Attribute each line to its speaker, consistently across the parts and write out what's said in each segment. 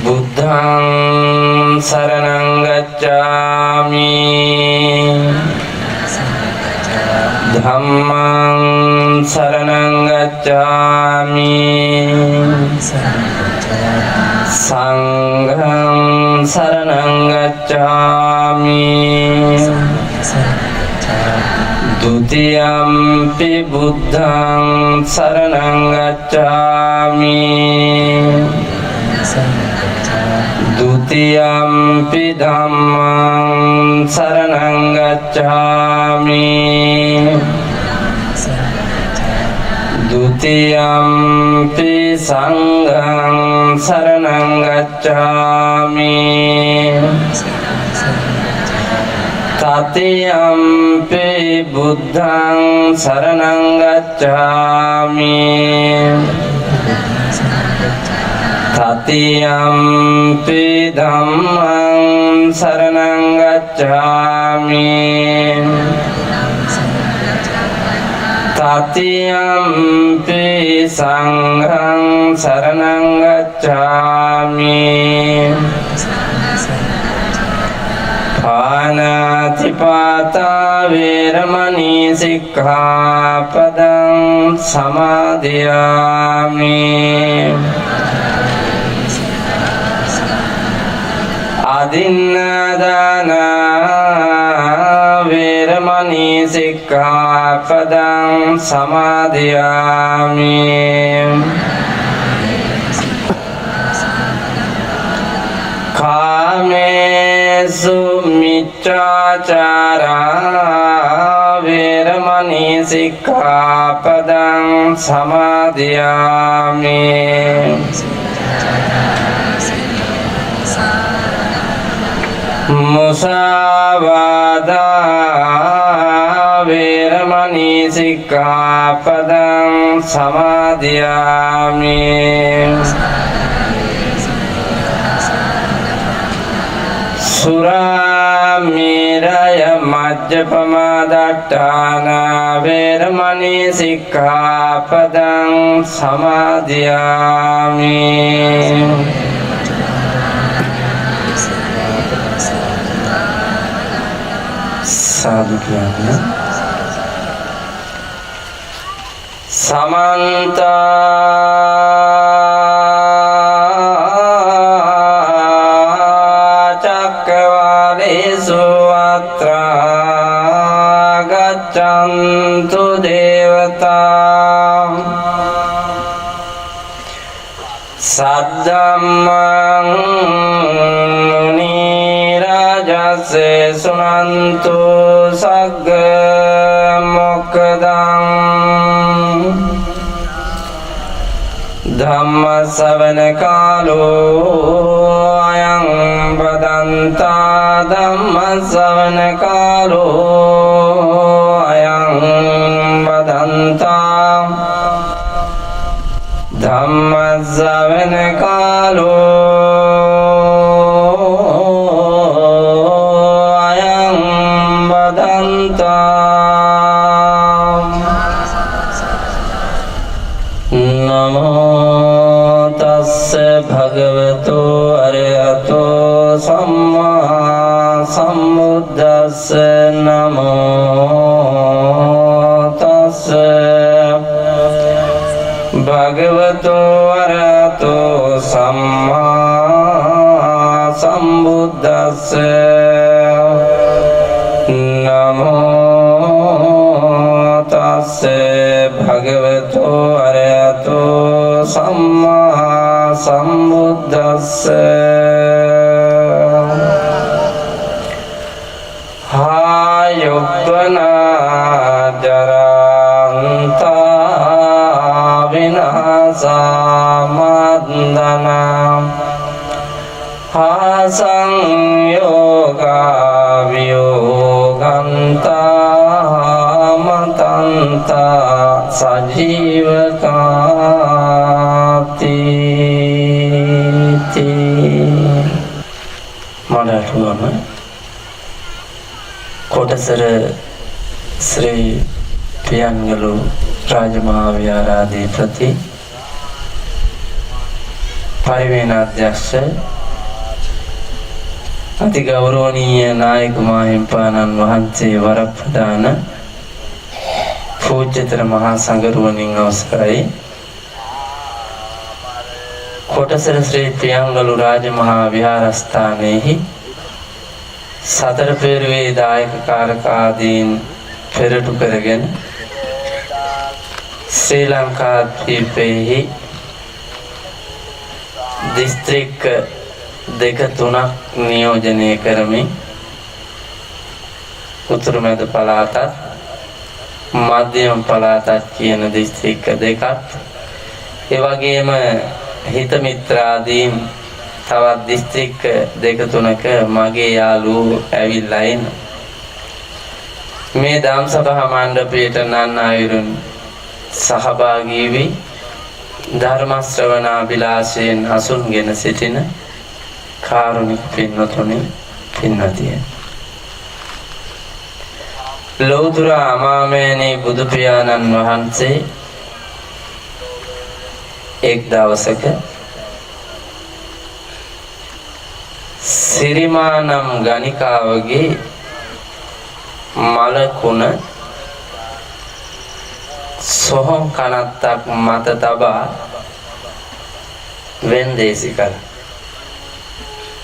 Speaker 1: Buddhaṃ saraṇaṃ gacchāmi Dhammaṃ saraṇaṃ gacchāmi Saṅgham saraṇaṃ gacchāmi Dutiyampi Buddhaṃ saraṇaṃ gacchāmi Dutiyampi Dhammaṃ saraṇaṃ gacchāmi Dutiyampi Saṅgham saraṇaṃ gacchāmi Tatiyampi Buddhaṃ saraṇaṃ gacchāmi Tatiyampi Dhammaṃ saraṇaṃ gacchāmi Tatiyampi Saṅgham saraṇaṃ gacchāmi Pāṇātipātā vēramaṇī sikkhapadam samadhiyāmi Adinādāna vēramaṇī sikkhapadam samadhiyāmi Kāmesu miccācārā vēramaṇī sikkhapadam samadhiyāmi Musāvādā vēramaṇī sikkhapadam samadhiyāmi Surāmiraya majjapamādāṭṭāna vēramaṇī sikkhapadam samadhiyāmi Sadhu කියන්න Samantā cakkavālesu atrā gaccantu devatā Saddhammaṃ munirājasse sunantu sagga mokkadaṃ Dhamma savana kālo ayaṃ badantā Dhamma savana kālo ayaṃ badantā Dhamma savana kālo ayaṃ badantā Namo tassa bhagavato arahato samma sambuddhassa Namo tassa bhagavato arahato samma sambuddhassa Namo tassa bhagavato arahato samma sambuddhassa Hayuppana jarantā vināsā madana Hasaṅyogā viyogantā matantā sajīvakāti මඩටුවම කොටසර ශ්‍රී පියංගලු රාජමහා විහාරාධිපති පරිවේනාධ්‍යක්ෂ අති ගෞරවනීය නායක මාහිම්පාණන් වහන්සේ වරප්‍රධාන පූජ්‍යතර මහා සංඝරුවනින් අවසරයි. කොටසර ශ්‍රී ප්‍රියංගලු රාජමහා විහාරස්ථානයේහි සතර පෙරවේ දායක කාරකාදීන් පෙරටු කරගෙන ශ්‍රී ලංකා ද්වීපයේහි දිස්ත්‍රික්ක දෙක තුනක් නියෝජනය කරමින් උතුරු මැද පළාතත් මධ්‍යම පළාතත් කියන දිස්ත්‍රික්ක දෙකත් ඒ වගේම හිත මිත්‍රාදීන් තවත් දිස්ත්‍රික්ක දෙක තුනක මගේ යාළුවෝ ඇවිල්ලා ඉන්න මේ ධම් සභා මණ්ඩපයට නන් ආයුරුන් සහභාගී වී ධර්ම ශ්‍රවණාභිලාෂයෙන් අසුන්ගෙන සිටින කාරුණික පින්වතුනි පින්වතිය ලෞතර අමාමෑණී බුදු පියාණන් වහන්සේ එක් දවසක සිරිමානම් ගණිකාවගේ මලකුණ සොහොන් කනත්තක් මත තබා වෙන්දේසි කළ.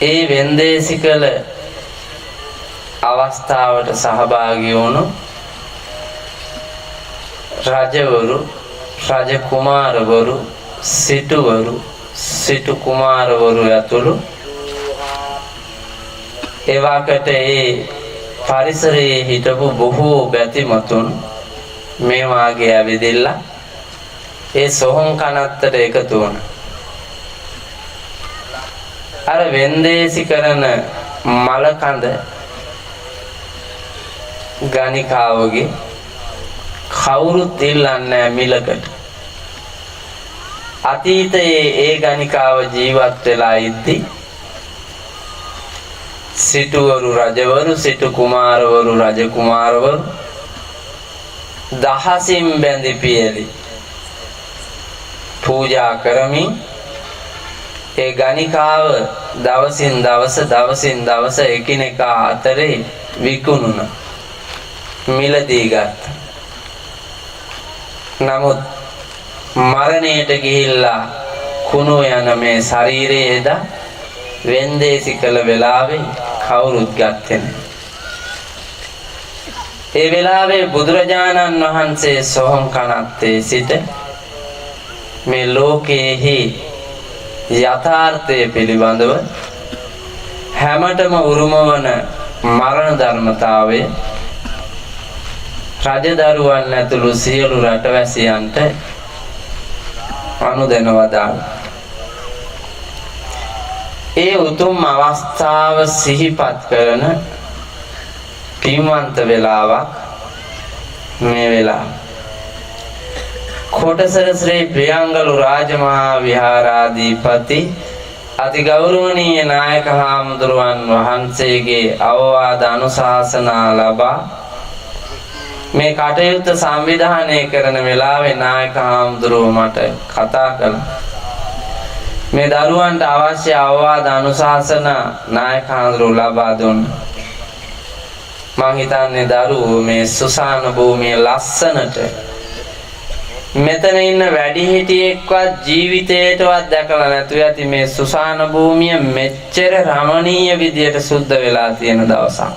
Speaker 1: ඒ වෙන්දේසි කළ අවස්ථාවට සහභාගී වුණු රජවරු, රජ කුමාරවරු, සිටුවරු, සිටු කුමාරවරු ඇතුළු එවාකට ඒ පරිසරයේ හිටපු බොහෝ බැතිමතුන් මේ වාගේ ඇවිදilla ඒ සොහොන් කනත්තට එකතු වුණා. අර වෙන්දේසි කරන මල කඳ ගණිකාවගේ කවුරුත් ඉල්ලන්නේ මිලකට. අතීතයේ ඒ ගණිකාව ජීවත් වෙලා ඉද්දි සිටුවරු රජවරු, සිටු කුමාරවරු, රජ කුමාරවරු දහසින් බැඳි පියලි පූජා කරමින් ඒ ගණිකාව දවසින් දවස එකිනෙකා අතරේ විකුණුන මිලදී ගත්ත. නමුත් මරණයට ගිහිල්ලා කුණු යන මේ ශරීරයේ එදා වෙන්දේසි කළ වෙලාවේ කවුරුත් ගත්තේ නැහැ. ඒ වෙලාවේ බුදුරජාණන් වහන්සේ සොහොන් කනත්තේ සිට මේ ලෝකයේහි යථාර්ථය පිළිබඳව හැමතෙම උරුම වන මරණ ධර්මතාවය රජදරුවන් ඇතුළු සියලු රටවැසියන්ට අනුදැනවදාළ. ඒ උතුම් අවස්ථාව සිහිපත් කරන පින්වන්ත වෙලාවක් මේ වෙලාව. කොටසර ශ්‍රී ප්‍රියංගලු රාජමහා විහාරාධිපති අති ගෞරවනීය නායක හාමුදුරුවන් වහන්සේගේ අවවාද අනුශාසනා ලබා මේ කටයුත්ත සංවිධානය කරන වෙලාවේ නායක හාමුදුරුවෝ මට කතා කළා. මේ දරුවන්ට අවශ්‍ය අවවාද අනුශාසනා නායක හාමුදුරුවෝ ලබා දුන්නා. මං හිතන්නේ දරුවෝ මේ සුසාන භූමිය ලස්සනට මෙතන ඉන්න වැඩිහිටියෙක්වත් ජීවිතේටවත් දැකලා නැතුව ඇති මේ සුසාන භූමිය මෙච්චර රමණීය විදියට සුද්ධ වෙලා තියෙන දවසක්.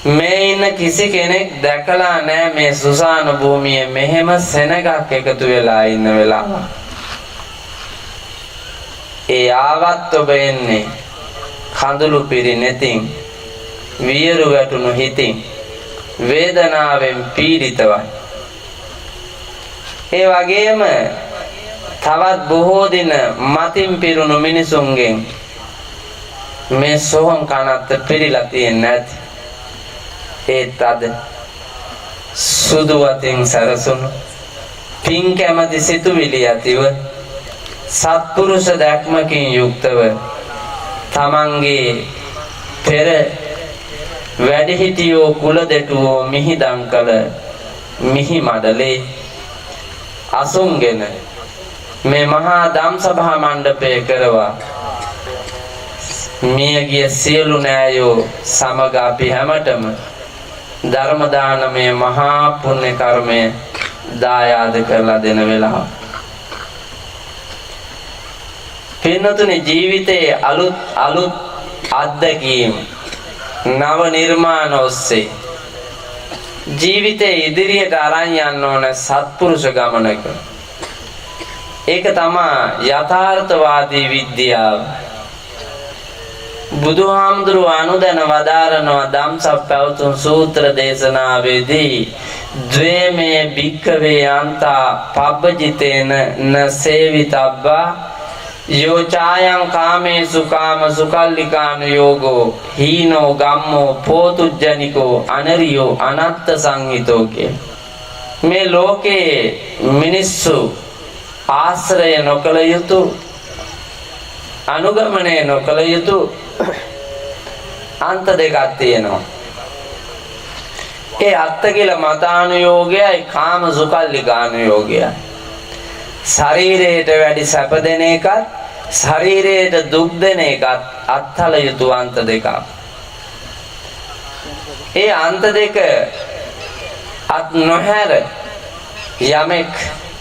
Speaker 1: මේ ඉන්න කිසි කෙනෙක් දැකලා නැහැ මේ සුසාන භූමිය මෙහෙම සෙනගක් එකතු වෙලා ඉන්න වෙලාව. ඒ ආවත් ඔබ එන්නේ කඳුළු පිරි නැතින් වියරු වැටුණු හිතින් වේදනාවෙන් පීඩිතවයි. ඒ වගේම තවත් බොහෝ දින මතින් පිරුණු මිනිසුන්ගෙන් මේ සොහොන් කනත්ත පිරීලා තියෙන්නේ නැති. ඒත් අද සුදු වතින් සරසුණු පින් කැමැති සිතුවිලි ඇතිව සත්පුරුෂ දැක්මකින් යුක්තව තමන්ගේ පෙර වැඩිහිටියෝ කුල දෙටුවෝ මිහිදන් කළ මිහි මඩලේ අසුන්ගෙන මේ මහා ධම් සභා මණ්ඩපය කරවා මියගිය සියලු නෑයෝ සමග අපි හැමතෙම ධර්ම දානමය මහා පුණ්‍ය කර්මය දායාද කරලා දෙන වෙලාව. පින්නතුනි ජීවිතයේ අලුත් අත්දැකීම් නව නිර්මාණ ඔස්සේ ජීවිතේ ඉදිරියට අරන් යන්න ඕන සත්පුරුෂ ගමනක. ඒක තමයි යථාර්ථවාදී විද්‍යාව. බුදුහාමුදුරුවෝ අනුදැන වදාරනවා ධම්සප්පවතුන් සූත්‍ර දේශනාවේදී ද්වේමේ භික්ඛවේ අන්තා පබ්බජිතේන න සේවිතබ්බා යෝ චායං කාමේසු කාම සුකල්ලිකානුයෝගෝ හීනෝ ගම්මෝ පෝතුජ්ජනිකෝ අනරියෝ අනත්ත සංහිතෝ කිය. මේ ලෝකේ මිනිස්සු ආශ්‍රය නොකළ යුතු අනුගමනය නොකළ යුතු අන්ත දෙකක් තියෙනවා. ඒ අත්ත කියලා මතානුයෝගයයි කාම සුකල්ලිකානුයෝගයයි. ශරීරයට වැඩි සැප දෙන එකත් ශරීරයට දුක් දෙන එකත් අත්හල යුතු අන්ත දෙකක්. ඒ අන්ත දෙක අත් නොහැර යමෙක්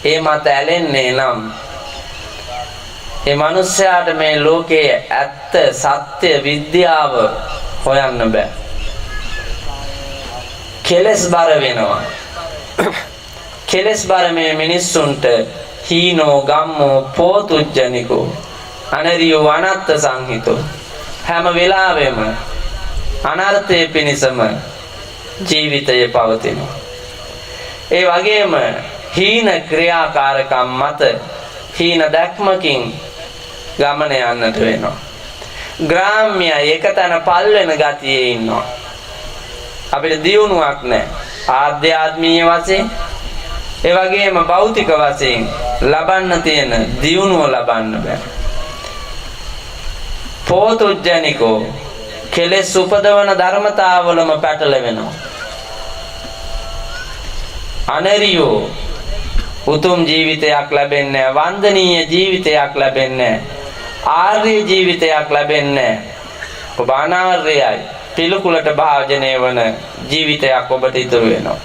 Speaker 1: ඒ මත ඇලෙන්නේ නම් ඒ මනුස්සයාට මේ ලෝකයේ ඇත්ත සත්‍ය විද්‍යාව හොයන්න බෑ. කෙලස් බර වෙනවා. කෙලස් බර මේ මිනිස්සුන්ට හීනෝ ගම්මෝ පෝතුජ්ජනිකෝ අනරියෝ අනත්ත සංහිතෝ හැම වෙලාවෙම අනර්ථයේ පිණිසම ජීවිතය පවතිනවා. ඒ වගේම හීන ක්‍රියාකාරකම් මත හීන දැක්මකින් ගමන යන්නට වෙනවා. ග්‍රාම්‍ය එකතන පල් වෙන ගතියේ ඉන්නවා. අපිට දියුණුවක් නැහැ. ආධ්‍යාත්මීය වශයෙන් ඒ වගේම භෞතික වශයෙන් ලබන්න තියෙන දියුණුව ලබන්න බෑ. පෝතුජ්ජනිකෝ කෙලෙස් උපදවන ධර්මතාවලම පැටලෙනවා. අනරියෝ උතුම් ජීවිතයක් ලැබෙන්නේ නැහැ. වන්දනීය ජීවිතයක් ලැබෙන්නේ නැහැ. ආර්ය ජීවිතයක් ලැබෙන්නේ නැහැ. ඔබ අනාර්යයි. පිළිකුලට භාජනය වන ජීවිතයක් ඔබට ඉතුරු වෙනවා.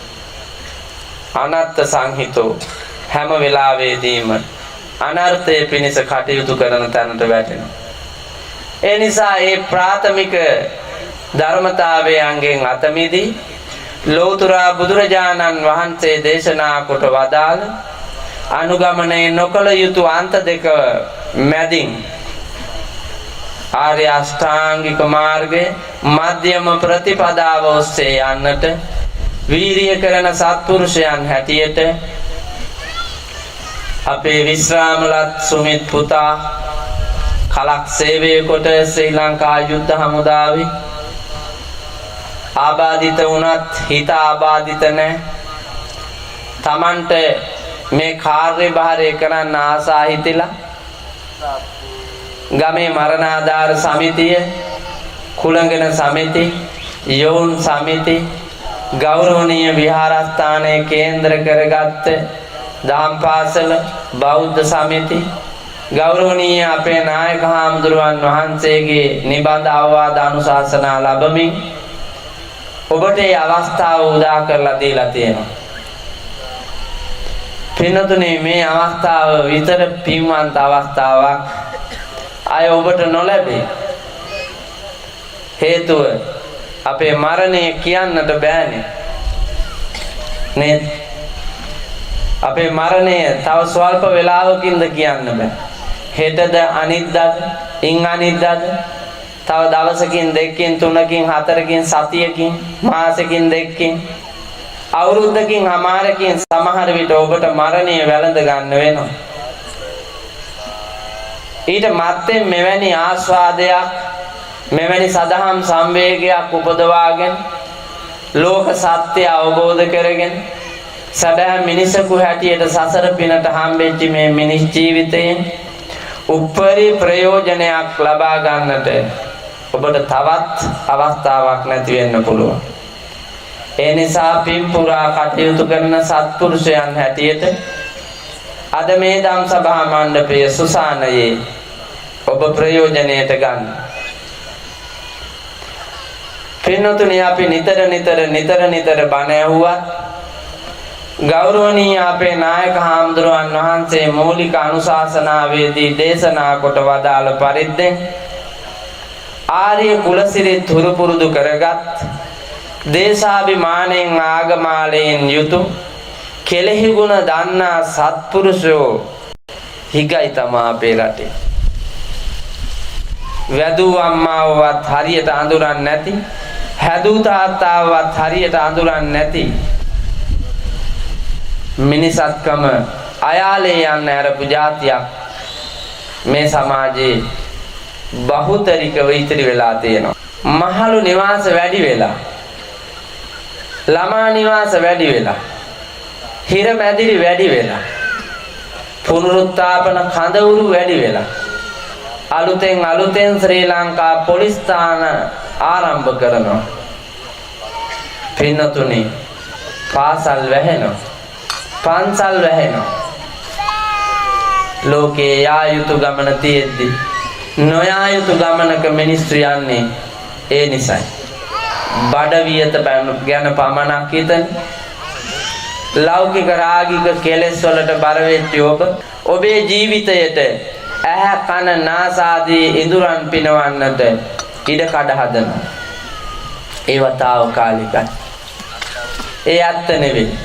Speaker 1: අනත්ත සංහිතෝ හැම වෙලාවෙදීම අනර්ථයේ පිණිස කටයුතු කරන තැනට වැටෙනවා. ඒ නිසා මේ ප්‍රාථමික ධර්මතාවයන්ගෙන් අත මිදී ලෝතර බුදුරජාණන් වහන්සේ දේශනා කොට වදාළ අනුගමනය නොකළ යුතු අන්ත දෙක මැදින් ආර්ය අෂ්ටාංගික මාර්ගයේ මධ්‍යම ප්‍රතිපදාව ඔස්සේ යන්නට වීරිය කරන සත්පුරුෂයන් හැටියට අපේ විශ්‍රාමලත් සුමිත් පුතා කලක් සේවය කොට ශ්‍රී ලංකා යුද්ධ හමුදාවේ ආබාධිත වුණත් හිත ආබාධිත නැහැ. Tamanට මේ කාර්යභාරය කරන්න ආසා හිතිලා ගමේ මරණාධාර සමිතිය, කුලංගන සමිති, යෝන් සමිති, ගෞරවනීය විහාරස්ථානයේ කේන්ද්‍ර කරගත්ත දහම් පාසල බෞද්ධ සමිති, ගෞරවනීය අපේ නායක හාමුදුරුවන් වහන්සේගේ නිබඳ අවවාද අනුශාසනා ලැබමින් ඔබට මේ අවස්ථාව උදා කරලා දීලා තියෙනවා. පින්නතුනේ මේ අවස්ථාව විතර පින්වන්ත අවස්ථාවක් අය ඔබට නොලැබේ. හේතුව අපේ මරණය කියන්නට බෑනේ නේද? අපේ මරණය තව ස්වල්ප වේලාවකින්ද කියන්න බෑ. හෙටද අනිද්දාද ඉන් අනිද්දාද තව දවසකින් දෙකකින් තුනකින් හතරකින් සතියකින් මාසෙකින් දෙකකින් අවුරුද්දකින් හමාරකින් සමහර විට ඔබට මරණය වැළඳ ගන්න වෙනවා. ඊට මත්තෙන් මෙවැනි ආස්වාදයක් මෙවැනි සදහම් සංවේගයක් උපදවාගෙන ලෝක සත්‍ය අවබෝධ කරගෙන සැබෑ මිනිසකු හැටියට සසර පිනට හම්බෙච්ච මේ මිනිස් ජීවිතයෙන් උප්පරි ප්‍රයෝජනයක් ලබා ගන්නට ඔබට තවත් අවස්ථාවක් නැති වෙන්න පුළුවන්. ඒ නිසා පින් පුරා කටයුතු කරන සත්පුරුෂයන් හැටියට අද මේ ධම් සභා මණ්ඩපයේ සුසානයේ ඔබ ප්‍රයෝජනයට ගන්න. පින්වතුනි අපි නිතර බණ ඇහුවත් ගෞරවනීය අපේ නායක හාමුදුරුවන් වහන්සේ මූලික අනුශාසනාවේදී දේශනා කොට වදාළ පරිද්දෙන් ආර්ය කුලසිරිත හුරු පුරුදු කරගත් දේශාභිමානයෙන් ආගමාලයෙන් යුතු කෙලෙහි ගුණ දන්නා සත්පුරුෂයෝ හිගයි තමා අපේ රටේ. වැදූ අම්මාවවත් හරියට අඳුරන්නේ නැති, හැදූ තාත්තාවවත් හරියට අඳුරන්නේ නැති මිනිසත්කම අයාලේ යන්න ඇරපු જાතියක් මේ සමාජයේ බහුතරිකව ඉතිරි වෙලා තියෙනවා. මහලු නිවාස වැඩි වෙලා, ළමා නිවාස වැඩි වෙලා, හිර මැදිරි වැඩි වෙලා, පුනරුත්ථාපන කඳවුරු වැඩි වෙලා, අලුතෙන් ශ්‍රී ලංකා පොලිස් ස්ථාන ආරම්භ කරනවා. පින්නතුනි, පාසල් වැහෙනවා, පන්සල් වැහෙනවා. ලෝකේ යා යුතු ගමන තියෙද්දි නොයා යුතු ගමනක මිනිස්සු යන්නේ ඒ නිසයි. බඩ වියත ගැන පමණක් හිතන ලෞකික රාගික කෙලෙස් වලට බර වෙච්ච ඔබේ ජීවිතයට ඇහැ කන නාසාදී ඉඳුරන් පිනවන්නට ඉඩ කඩ හදනවා. ඒව తాවකාලිකයි. ඒ ඇත්ත නෙවෙයි.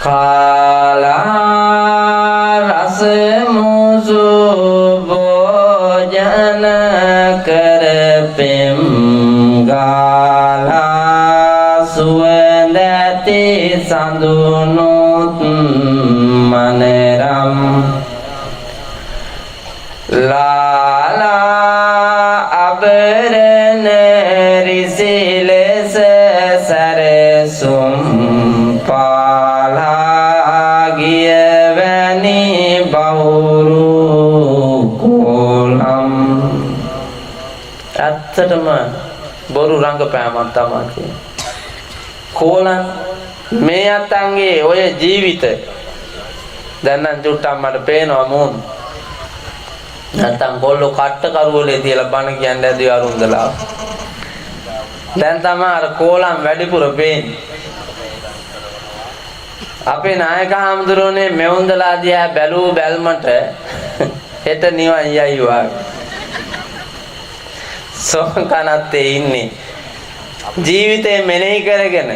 Speaker 1: කාලා රස මුසු භෝජන කරපෙම් ගාලා සුවඳති සඳුනුත් මනරම් ලාලා අබරන රිසිලෙස සරසුම් පාලාගියවැනි බවුරු කොලම්. ඇත්තටම බොරු රංගපෑමක් තමයි කියන්නේ. කොලම් මේ අතංගේ ඔය ජීවිත දැන් නම් චුට්ටක් මට පේනවා මූණ. නැත්තම් කොල්ලෝ කට්ට කරුවලේ තියලා බණ කියන්නේ ඇදී අරුන්දලා. දැන් තමයි අර කොලම් වැඩිපුර පේන්නේ. අපේ නායක හාමුදුරුවනේ මෙවුන්දලා දිහා බැලූ බැල්මට හෙට නිවන් යයි වාගේ. සෝකනත්තේ ඉන්නේ. ජීවිතේ මෙනෙහි කරගෙන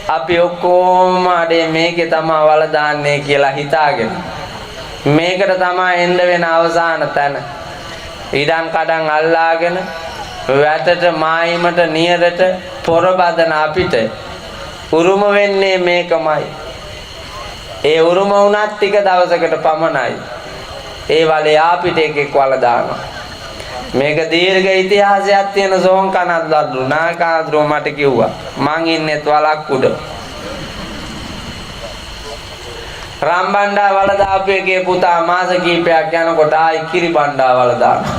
Speaker 1: අපි ඔක්කොම අඩේ මේකේ තමයි වල දාන්නේ කියලා හිතාගෙන මේකට තමයි එන්න වෙන අවසාන තැන. ඉඩම් කඩම් අල්ලාගෙන වැටට මායිමට නියරට පොරබදන අපිට උරුම වෙන්නේ මේකමයි. ඒ උරුම වුණත් ටික දවසකට පමණයි. ඒ වලේ අපිට එකෙක් වල දානවා. මේක දීර්ඝ ඉතිහාසයක් තියෙන සෝංකනත් දඩු නායකතුමෝ මට කිව්වා මං ඉන්නෙත් වලක් උඩ. රම්බණ්ඩා වල දාපු එකේ පුතා මාස කිහිපයක් යනකොට ආයි කිරිබණ්ඩා වල දානවා.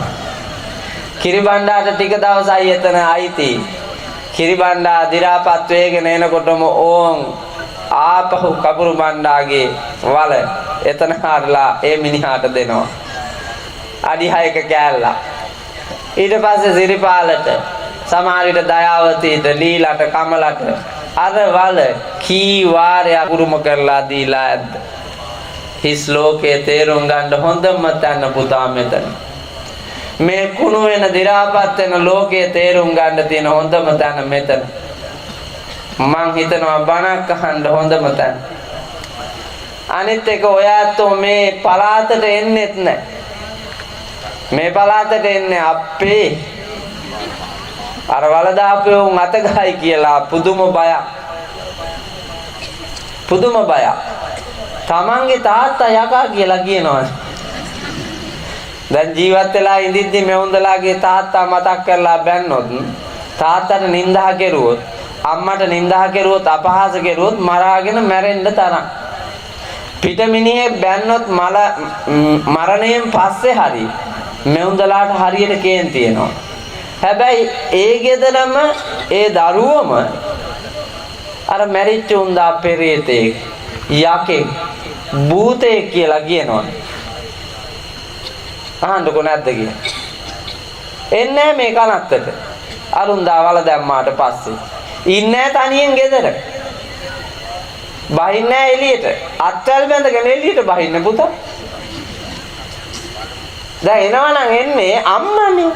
Speaker 1: කිරිබණ්ඩාට ටික දවසයි එතන අයිති. කිරිබණ්ඩා දිරාපත් වේගෙන එනකොටම ඕන් ආපහු කපුරු බණ්ඩාගේ වල එතන හරලා ඒ මිනිහාට දෙනවා. අඩි 6ක කෑල්ලා. ඊට පස්සේ සිරිපාලට සමහර විට දයාවතීට ලීලට කමලට අර වල කී වාරයක් උරුම කරලා දීලා ඇද්ද. හිස් ලෝකේ තේරුම් ගන්න හොඳම තැන පුතා මෙතන. මේ කුණු වෙන දිරාපත් වෙන ලෝකේ තේරුම් ගන්න තියෙන හොඳම තැන මෙතන. මං හිතනවා බණක් අහන්න හොඳම තැන. අනිත් එක ඔයාත් මේ පළාතට එන්නෙත් නැහැ. මේ පළාතට එන්නේ අපේ අර වලදාපේ උන් අත ගහයි කියලා පුදුම බයක්. පුදුම බයක්. තමන්ගේ තාත්තා යකා කියලා කියනවා. දැන් ජීවත් වෙලා ඉඳිද්දි මෙවුන්දලාගේ තාත්තා මතක් කරලා බැන්නොත් තාත්තට නිඳා කෙරුවොත් අම්මට නිඳා කෙරුවොත් අපහාස කෙරුවොත් මරාගෙන මැරෙන්න තරම්. පිටමිනියේ බැන්නොත් මරණයෙන් පස්සේ හරි මෙවුන්දලාට හරියට කේන් තියෙනවා. හැබැයි ඒ ගෙදරම ඒ දරුවම අර මැරිච්ච උන්දා පෙරේතේ යකේ භූතේ කියලා කියනවා. අහන්නකො නැද්ද කියලා. එන්නේ මේ කනත්තට. අරුන්දා වල දැම්මාට පස්සේ ඉන්නේ තනියෙන් ගෙදර. බහින්නේ එළියට. අත්වල බැඳගෙන එළියට බහින්න පුතා. දැන් එනවනම් එන්නේ අම්මනේ.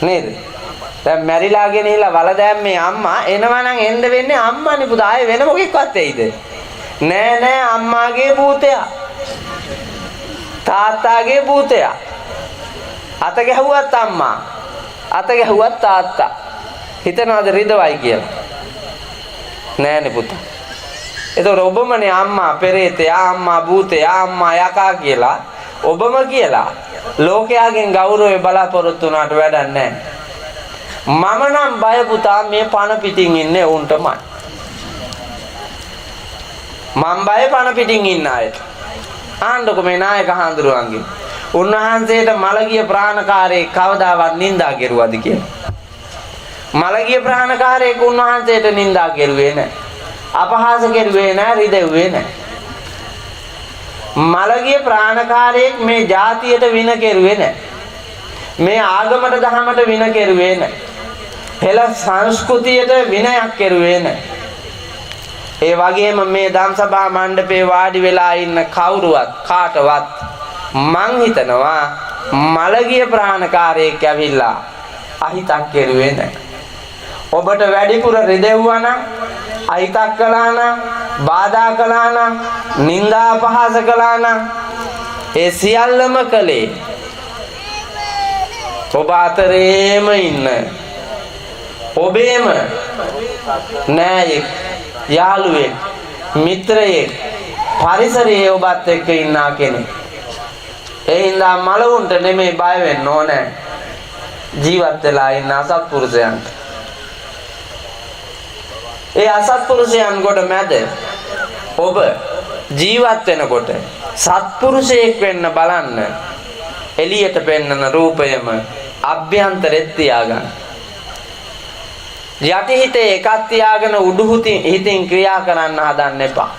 Speaker 1: නේද? දැන් මැරිලා ගෙනහිලා වල දැම්මේ අම්මා එනවනම් එන්න වෙන්නේ අම්මානේ පුතා. ආයේ වෙන මොකෙක්වත් එයිද? නෑ නෑ අම්මාගේ භූතයා. තාත්තාගේ භූතයා. අත ගැහුවත් අම්මා. අත ගැහුවත් තාත්තා. හිතනවාද රිදවයි කියලා? නෑනේ පුතා. ඒතකොට ඔබමනේ අම්මා පෙරේතයා, අම්මා භූතයා, අම්මා යකා කියලා ඔබම කියලා ලෝකයාගෙන් ගෞරවය බලාපොරොත්තු වුණාට වැඩක් නැහැ. මම නම් බය පුතා මේ පණ පිටින් ඉන්නේ උන්ටමයි. මම බය පණ පිටින් ඉන්න අයට. ආන්නකො මේ නායක හඳුරුවන්ගේ. උන්වහන්සේට මලගිය ප්‍රාණකාරයෙක් කවදාවත් නිඳා කෙරුවද කියලා. මලගිය ප්‍රාණකාරයෙක් උන්වහන්සේට නිඳා කෙරුවේ නැහැ. අපහාස කෙරුවේ නැහැ, රිදෙව්වේ නැහැ. මලගිය ප්‍රාණකාරයෙක් මේ ජාතියට වින කෙරුවේ නැහැ. මේ ආගමට දහමට වින කෙරුවේ නැහැ. හෙළ සංස්කෘතියට විනයක් කෙරුවේ නැහැ. ඒ වගේම මේ ධම්සභා මණ්ඩපේ වාඩි වෙලා ඉන්න කවුරුවත් කාටවත් මං හිතනවා මලගිය ප්‍රාණකාරයෙක් ඇවිල්ලා අහිතක් කෙරුවේ නැහැ. ඔබට වැඩිපුර රිදෙව්වා නම්, අහිතක් කළා නම්, බාධා කළා නම්, නිന്ദා අපහාස කළා නම් ඒ සියල්ලම කළේ ඔබ අතරේම ඉන්න ඔබේම නෑයෙක්, යාළුවෙක්, මිත්‍රයෙක්, පරිසරයේ ඔබත් එක්ක ඉන්නා කෙනෙක්. ඒ හින්දා මලවුන්ට නෙමෙයි බය වෙන්න ඕනේ, ජීවත් වෙලා ඉන්න අසත්පුරුෂයන්ට. ඒ අසත්පුරුෂයන් කොට මැද ඔබ ජීවත් වෙනකොට සත්පුරුෂයෙක් වෙන්න බලන්න. එළියට පෙන්නන රූපයම අභ්‍යන්තරෙත් තියාගන්න. යටිහිතේ එකක් තියාගෙන උඩුහිතින් ක්‍රියා කරන්න හදන්න එපා.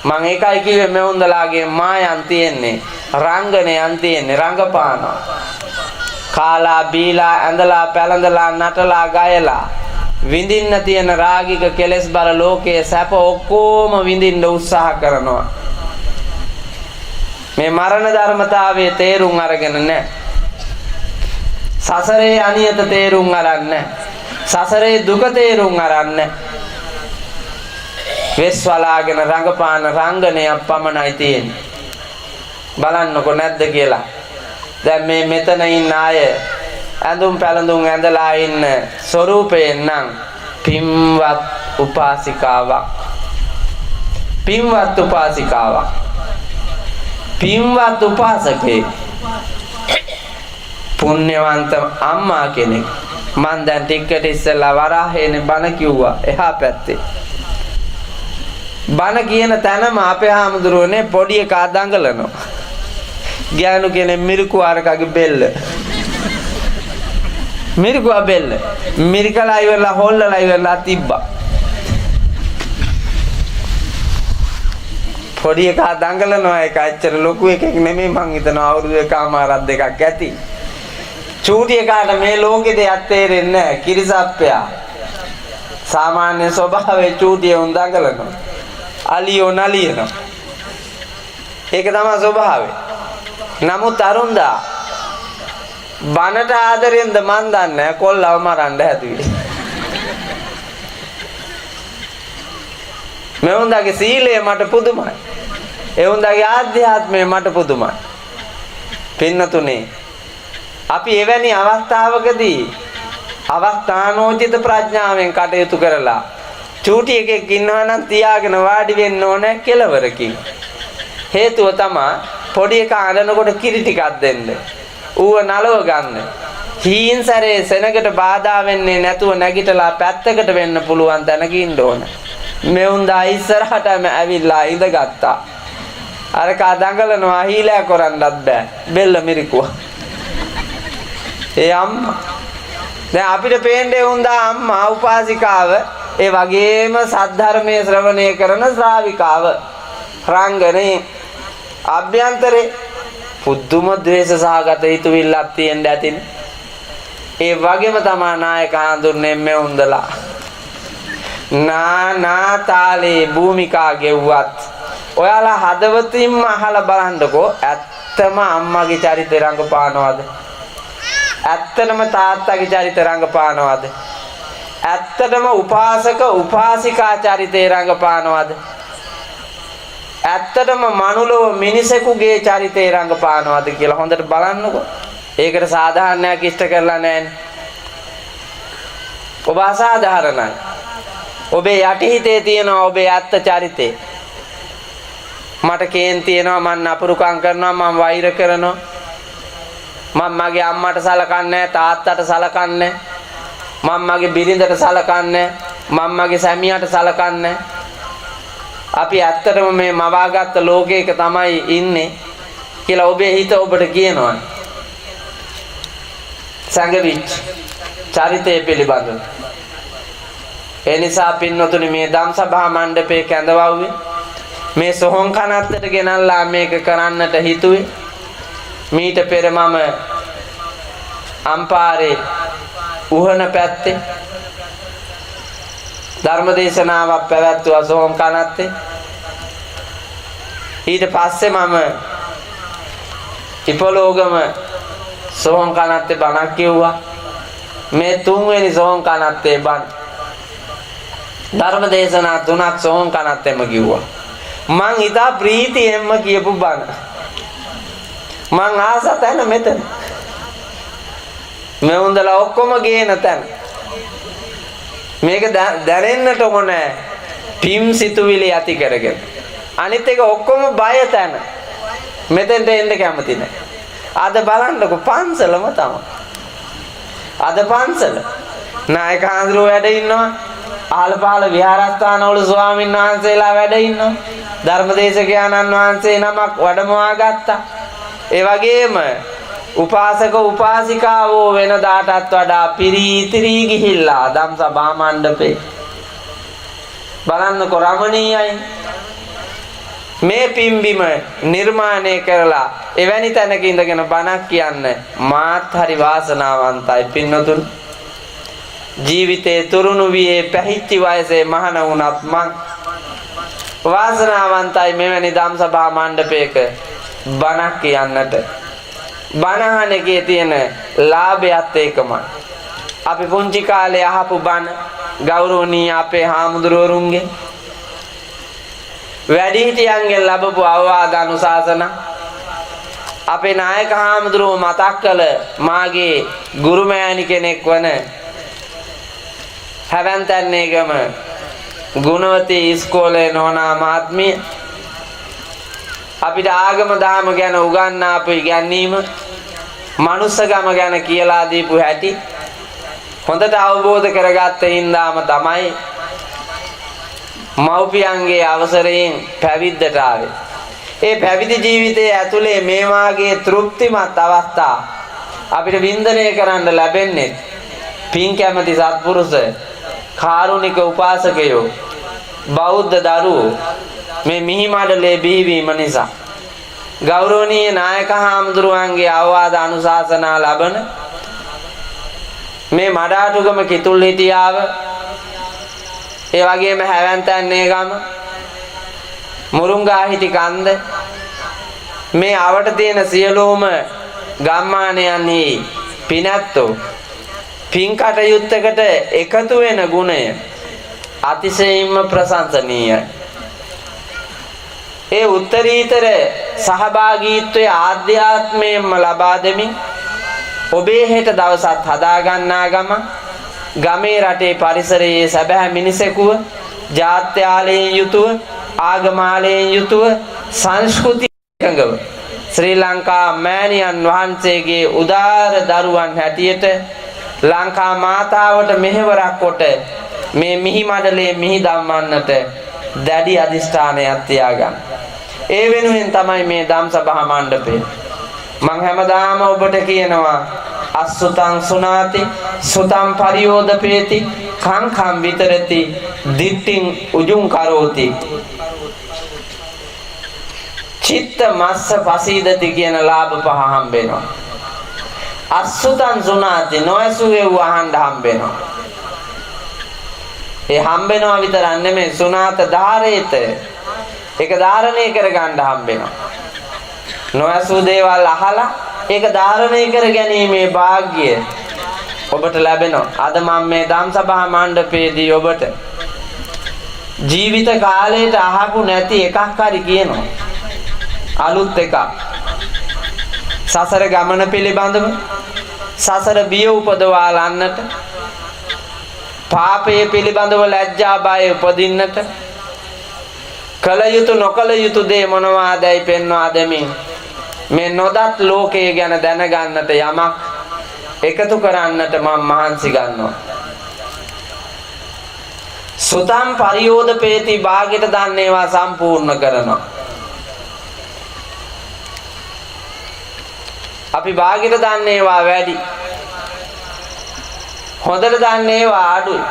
Speaker 1: මම ඒකයි කිව්වේ මෙවුන්දලාගේ මායන් තියෙන්නේ, රංගනයන් තියෙන්නේ, රංගපානවා. කාලා බීලා ඇඳලා පැලඳලා නටලා ගයලා විඳින්න තියෙන රාගික කෙලෙස් බර ලෝකයේ සැප ඔක්කොම විඳින්න උත්සාහ කරනවා. මේ මරණ ධර්මතාවයේ තේරුම් අරගෙන නැහැ. සසරේ අනියත තේරුම් අරන් නැහැ. සසරේ දුක තේරුම් අරන් නැහැ. වෙස්වලාගෙන රංගපාන රංගනයක් පමණයි තියෙන්නේ. බලන්නකො නැද්ද කියලා. දැන් මේ මෙතන ඉන්න අය ඇඳුම් පැළඳුම් ඇඳලා ඉන්න ස්වරූපයෙන් නම් පින්වත් උපාසිකාවක්. පින්වත් උපාසිකාවක්. පින්වත් උපාසකේ පුණ්‍යවන්ත අම්මා කෙනෙක්. මං දැන් ටිකට ඉස්සෙල්ලා වරාහේනේ බණ කිව්වා එහා පැත්තේ. බණ කියන තැනම අපේ හාමුදුරුවනේ පොඩි එකා දඟලනවා. ගෑනු කෙනෙක් මිරිකු අරකගේ බෙල්ල. මිරිකුවා බෙල්ල. මිරිකලා ඉවරලා හොල්ලලා ඉවරලා තිබ්බා. පොඩි එකා දඟලනවා. ඒක ඇත්තට ලොකු එකෙක් නෙමෙයි, මං හිතනවා අවුරුදු එකමාරක් දෙකක් ඇති. චූටි එකාට මේ ලෝකෙ දෙයක් තේරෙන්නේ නැහැ. කිරිසප්පයා සාමාන්‍ය ස්වභාවයේ චූටිය උන් දඟලනවා. අලියෝ නලියනවා. ඒක තමයි ස්වභාවය. නමුත් අරුන්දා බනට ආදරෙන්ද මන් දන්නේ කොල්ලව මරන්න හැදුවේ. මේ උන්දාගේ සීලය මට පුදුමයි. ඒ උන්දාගේ ආධ්‍යාත්මය මට පුදුමයි. පින්නතුනේ අපි එවැනි අවස්ථාවකදී අවස්ථානෝචිත ප්‍රඥාවෙන් කටයුතු කරලා චූටි එකෙක් ඉන්නවා නම් තියාගෙන වාඩි වෙන්න ඕනේ කෙලවරකින්. හේතුව තමයි පොඩි එකා අඬනකොට කිරි ටිකක් දෙන්න. ඌව නලව ගන්න. හීන් සැරේ සෙනගට බාධා වෙන්නේ නැතුව නැගිටලා පැත්තකට වෙන්න පුළුවන් තැනක ඉන්න ඕන. මෙවුන්දා ඉස්සරහටම ඇවිල්ලා ඉඳගත්තා. අර කා දඟලනවා හීලෑ කරන්නත් බෑ. බෙල්ල මිරිකුවා. ඒ අම්මා දැන් අපිට පේන්නේ වුණා අම්මා උපාසිකාව ඒ වගේම සද්ධර්මයේ ශ්‍රවණය කරන ශ්‍රාවිකාව රංගනේ අභ්‍යන්තරේ පුදුම ද්වේෂ සහගත හිතුවිල්ලක් තියෙන්න ඇතිනේ. ඒ වගේම තමයි නායක හඳුන්නේ මේ උන්දලා නා තාලේ භූමිකා ගෙව්වත් ඔයාලා හදවතින්ම අහලා බලන්නකෝ ඇත්තම අම්මාගේ චරිතය රංගපානවද? ඇත්තටම තාත්තාගේ චරිතය රංගපානවද? ඇත්තටම උපාසක උපාසිකා චරිතය රංගපානවද? ඇත්තටම මනුලොව මිනිසෙකුගේ චරිතය රංගපානවද කියලා හොඳට බලන්නකෝ. ඒකට සාධාරණයක් ඉෂ්ට කරලා නැහැනේ. ඔබ අසාධාරණයි. ඔබේ යටිහිතේ තියෙනවා ඔබේ ඇත්ත චරිතේ. මට කේන් තියෙනවා මම නපුරුකම් කරනවා මම වෛර කරනවා මම මගේ අම්මට සලකන්නේ තාත්තට සලකන්නේ මම මගේ බිරිඳට සලකන්නේ මම මගේ සැමියාට සලකන්නේ අපි ඇත්තටම මේ මවාගත්ත ලෝකයක තමයි ඉන්නේ කියලා ඔබේ හිත ඔබට කියනවා සංගවිච් චරිතය පිළිබඳව. ඒ නිසා පින්වතුනි මේ ධම්සභා මණ්ඩපේ කැඳවුවේ මේ සොහොන් කනත්තට ගෙනල්ලා මේක කරන්නට හිතුවේ. මීට පෙර මම අම්පාරේ උහන පැත්තේ ධර්මදේශනාවක් පැවැත්වුවා සොහොන් කනත්තේ. ඊට පස්සේ මම ඉපලෝගම සොහොන් කනත්තේ බණක් කිව්වා. මේ තුන්වෙනි සොහොන් කනත්තේ බණ ධර්මදේශනා 3ක් සොහොන් කනත්තෙම කිව්වා. මං ඉතා ප්‍රීතියෙන්ම කියපු බණ. මං ආස තැන මෙතන. මේ උන්දලා ඔක්කොම ගේන තැන. මේක දැනෙන්නට ඕනේ පිම් සිතුවිලි ඇති කරගෙන. අනිත් එක ඔක්කොම බය තැන. මෙතෙන්ට එන්න කැමති නැහැ. අද බලන්නකො පන්සලම තමයි. අද පන්සල නායක හඳුරු වැඩ ඉන්නවා. ආලපාල විහාරස්ථානවල ස්වාමීන් වහන්සේලා වැඩ ඉන්නවා. ධර්මදේශකයන්න් වහන්සේ නමක් වඩමවා ගත්තා. ඒ වගේම උපාසක උපාසිකාවෝ වෙනදාටත් වඩා පිරිතිරි ගිහිල්ලා ධම්සභා මණ්ඩපේ බලන්නකො රමණීයයි. මේ පිම්බිම නිර්මාණය කරලා එවැනි තැනක ඉඳගෙන බණක් කියන්න මාත් හරි වාසනාවන්තයි පින්නතුන්. ජීවිතේ තුරුණු වියේ පැහිච්ච වයසේ මහණ වුණත් මං වාසනාවන්තයි මෙවැනි ධම්සභා මණ්ඩපයක බණක් කියන්නට. බණ එකේ තියෙන ලාභයත් ඒකමයි. අපි පුංචි කාලේ අහපු බණ ගෞරවනීය අපේ හාමුදුරුවරුන්ගේ වැඩිහිටියන්ගෙන් ලැබපු අවවාද අනුශාසන අපේ නායක හාමුදුරුවෝ මතක් කළ මාගේ ගුරුමෑණි කෙනෙක් වන හැවන්තන්නේගම ගුණවතී ඉස්කෝලේ නෝනා මහත්මිය අපිට ආගම දහම ගැන උගන්වාපු ඉගැන්වීම මනුස්සකම ගැන කියලා දීපු හැටි හොඳට අවබෝධ කරගත්ත හින්දාම තමයි මව්පියන්ගේ අවසරයෙන් පැවිද්දට ආවේ. ඒ පැවිදි ජීවිතයේ ඇතුලේ මේ වාගේ තෘප්තිමත් අවස්ථා අපිට වින්දනය කරන්න ලැබෙන්නේ පින් කැමති සත්පුරුෂ කාරුණික උපාසකයෝ බෞද්ධ දරුවෝ මේ මිහිමඩලේ බිහිවීම නිසා. ගෞරවනීය නායක හාමුදුරුවන්ගේ අවවාද අනුශාසනා ලබන මේ මඩාටුගම කිතුල් හිටියාව ඒ වගේම හැවන්තන්නේගම මුරුංගාහිටි කන්ද මේ අවට තියෙන සියලුම ගම්මානයන්හි පිනැත්තෝ පින් කටයුත්තකට එකතු වෙන ගුණය අතිශයින්ම ප්‍රශංසනීයයි. ඒ උත්තරීතර සහභාගීත්වයේ ආධ්‍යාත්මයෙන්ම ලබා දෙමින් ඔබේ හෙට දවසත් හදා ගන්නා ගම ගමේ රටේ පරිසරයේ සැබෑ මිනිසෙකුව ජාත්‍යාලයෙන් යුතුව ආගමාලයෙන් යුතුව සංස්කෘතිය එකඟව ශ්‍රී ලංකා මෑණියන් වහන්සේගේ උදාර දරුවන් හැටියට ලංකා මාතාවට මෙහෙවරක් කොට මේ මිහිමඩලේ මිහි දම්වන්නට දැඩි අධිෂ්ඨානයක් තියාගන්න. ඒ වෙනුවෙන් තමයි මේ ධම්සභා මණ්ඩපය. මං හැමදාම ඔබට කියනවා අස්සුතං සුනාති සුතං පරියෝදපේති කං විතරති දිට්ඨින් උජුං කරෝති චිත්ත මස්ස පසීදති කියන ලාභ පහ හම්බ වෙනවා. අස්සුතං සුනාති නොඇසුවේ වහන්න හම්බ වෙනවා. ඒ හම්බ වෙනවා විතරක් නෙමෙයි සුනාත ධාරේත ඒක ධාරණය කර ගන්න හම්බ වෙනවා. නොඇසු දේවල් අහලා ඒක ධාරණය කර ගැනීමේ වාග්ය ඔබට ලැබෙනවා. අද මම මේ ධම්සභා මණ්ඩපයේදී ඔබට ජීවිත කාලයට අහපු නැති එකක් හරි කියනවා. අලුත් එකක්. සසර ගමන පිළිබඳව සසර බිය උපදවා ගන්නට පාපය පිළිබඳව ලැජ්ජා බය උපදින්නට කල යුතු නොකල යුතු දේ මොනවාදයි පෙන්වා දෙමින් මේ නොදත් ලෝකයේ ගැන දැනගන්නට යමක් එකතු කරන්නට මම මහන්සි ගන්නවා. සුතං පරියෝදපේති භාගයට දන්න ඒවා සම්පූර්ණ කරනවා. අපි භාගයට දන්න ඒවා වැඩි. හොඳට දන්න ඒවා අඩුයි.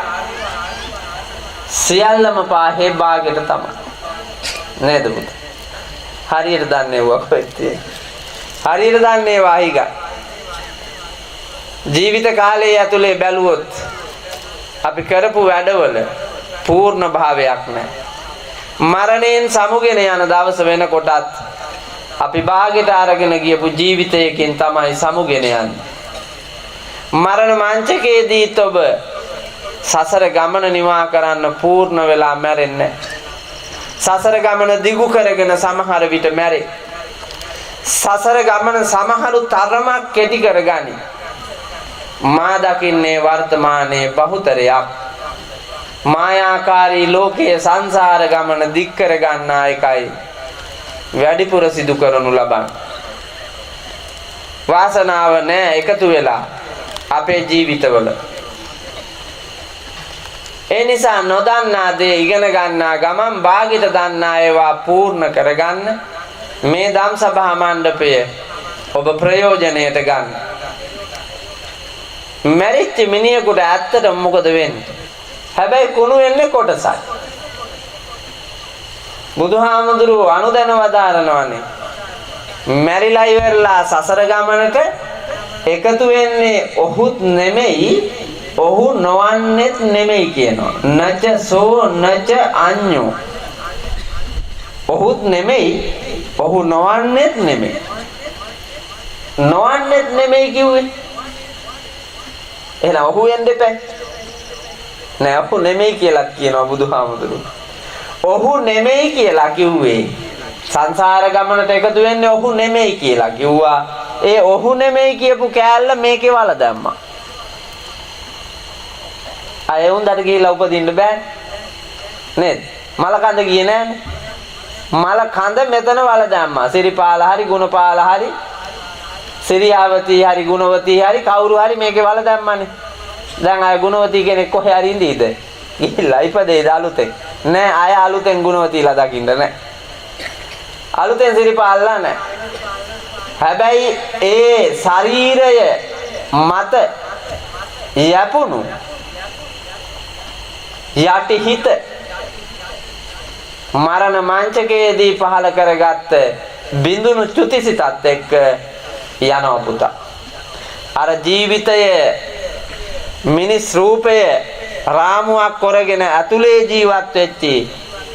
Speaker 1: සියල්ලම පාහේ භාගයට තමයි. නේද පුත? හරියට දන්න ඒවා කොහෙද තියෙන්නේ? හරියට දන්න ඒවා හිග. ජීවිත කාලය ඇතුලේ බැලුවොත් අපි කරපු වැඩවල පූර්ණ භාවයක් නැහැ. මරණයෙන් සමුගෙන යන දවස වෙනකොටත් අපි භාගයට අරගෙන ගියපු ජීවිතයකින් තමයි සමුගෙන යන්නේ. මරණ මංචකයේදීත් ඔබ සසර ගමන නිවා කරන්න පූර්ණ වෙලා මැරෙන්නේ. සසර ගමන දිගු කරගෙන සමහර විට මැරේ. සසර ගමන සමහරු තරමක් කෙටි කරගනි. මා දකින්නේ වර්තමානයේ බහුතරයක් මායාකාරී ලෝකයේ සංසාර ගමන දික් කර ගන්නා එකයි වැඩිපුර සිදු කරනු ලබන. වාසනාව නැහැ එකතු වෙලා අපේ ජීවිතවල. ඒ නිසා නොදන්නා දේ ඉගෙන ගන්නා ගමන් භාගයට දන්නා ඒවා පූර්ණ කරගන්න මේ ධම්සභා මණ්ඩපය ඔබ ප්‍රයෝජනයට ගන්න. මැරිච්ච මිනිහෙකුට ඇත්තට මොකද වෙන්නේ? හැබැයි කුණු වෙන්නේ කොටසයි. බුදුහාමුදුරුවෝ අනුදැන වදාරනවානේ මැරිලා ඉවරලා සසර ගමනට එකතු වෙන්නේ ඔහුත් නෙමෙයි ඔහු නොවන්නෙත් නෙමෙයි කියනවා. නච සෝ නච අඤ්ඤෝ. ඔහුත් නෙමෙයි ඔහු නොවන්නෙත් නෙමෙයි. නොවන්නෙත් නෙමෙයි කිව්වේ. එහෙනම් ඔහු වෙන්න එපා. නෑ ඔහු නෙමෙයි කියලා කියනවා බුදුහාමුදුරුවෝ. ඔහු නෙමෙයි කියලා කිව්වේ සංසාර ගමනට එකතු වෙන්නේ ඔහු නෙමෙයි කියලා කිව්වා. ඒ ඔහු නෙමෙයි කියපු කෑල්ල මේකේ වල දැම්මා. අය උන්දට ගිහිල්ලා උපදින්න බෑ නේද? මල කඳ ගියේ නෑනේ. මල කඳ මෙතන වල දැම්මා. සිරිපාල හරි ගුණපාල හරි සිරියාවතී හරි ගුණවතී හරි කවුරු හරි මේකේ වල දැම්මානේ. දැන් අය ගුණවතී කෙනෙක් කොහේ හරි ඉඳීද? ගිහිල්ලා ඉපදේද අලුතෙන්? නෑ අය අලුතෙන් ගුණවතීලා දකින්න නෑ. අලුතෙන් සිරිපාලලා නෑ. හැබැයි ඒ ශරීරය මත යපුණු යටි හිත මරණ මංචකයේදී පහල කරගත්ත බිඳුණු චුතිසිතත් එක්ක යනවා පුතා. අර ජීවිතය මිනිස් රූපය රාමුවක් කරගෙන ඇතුලේ ජීවත් වෙච්චි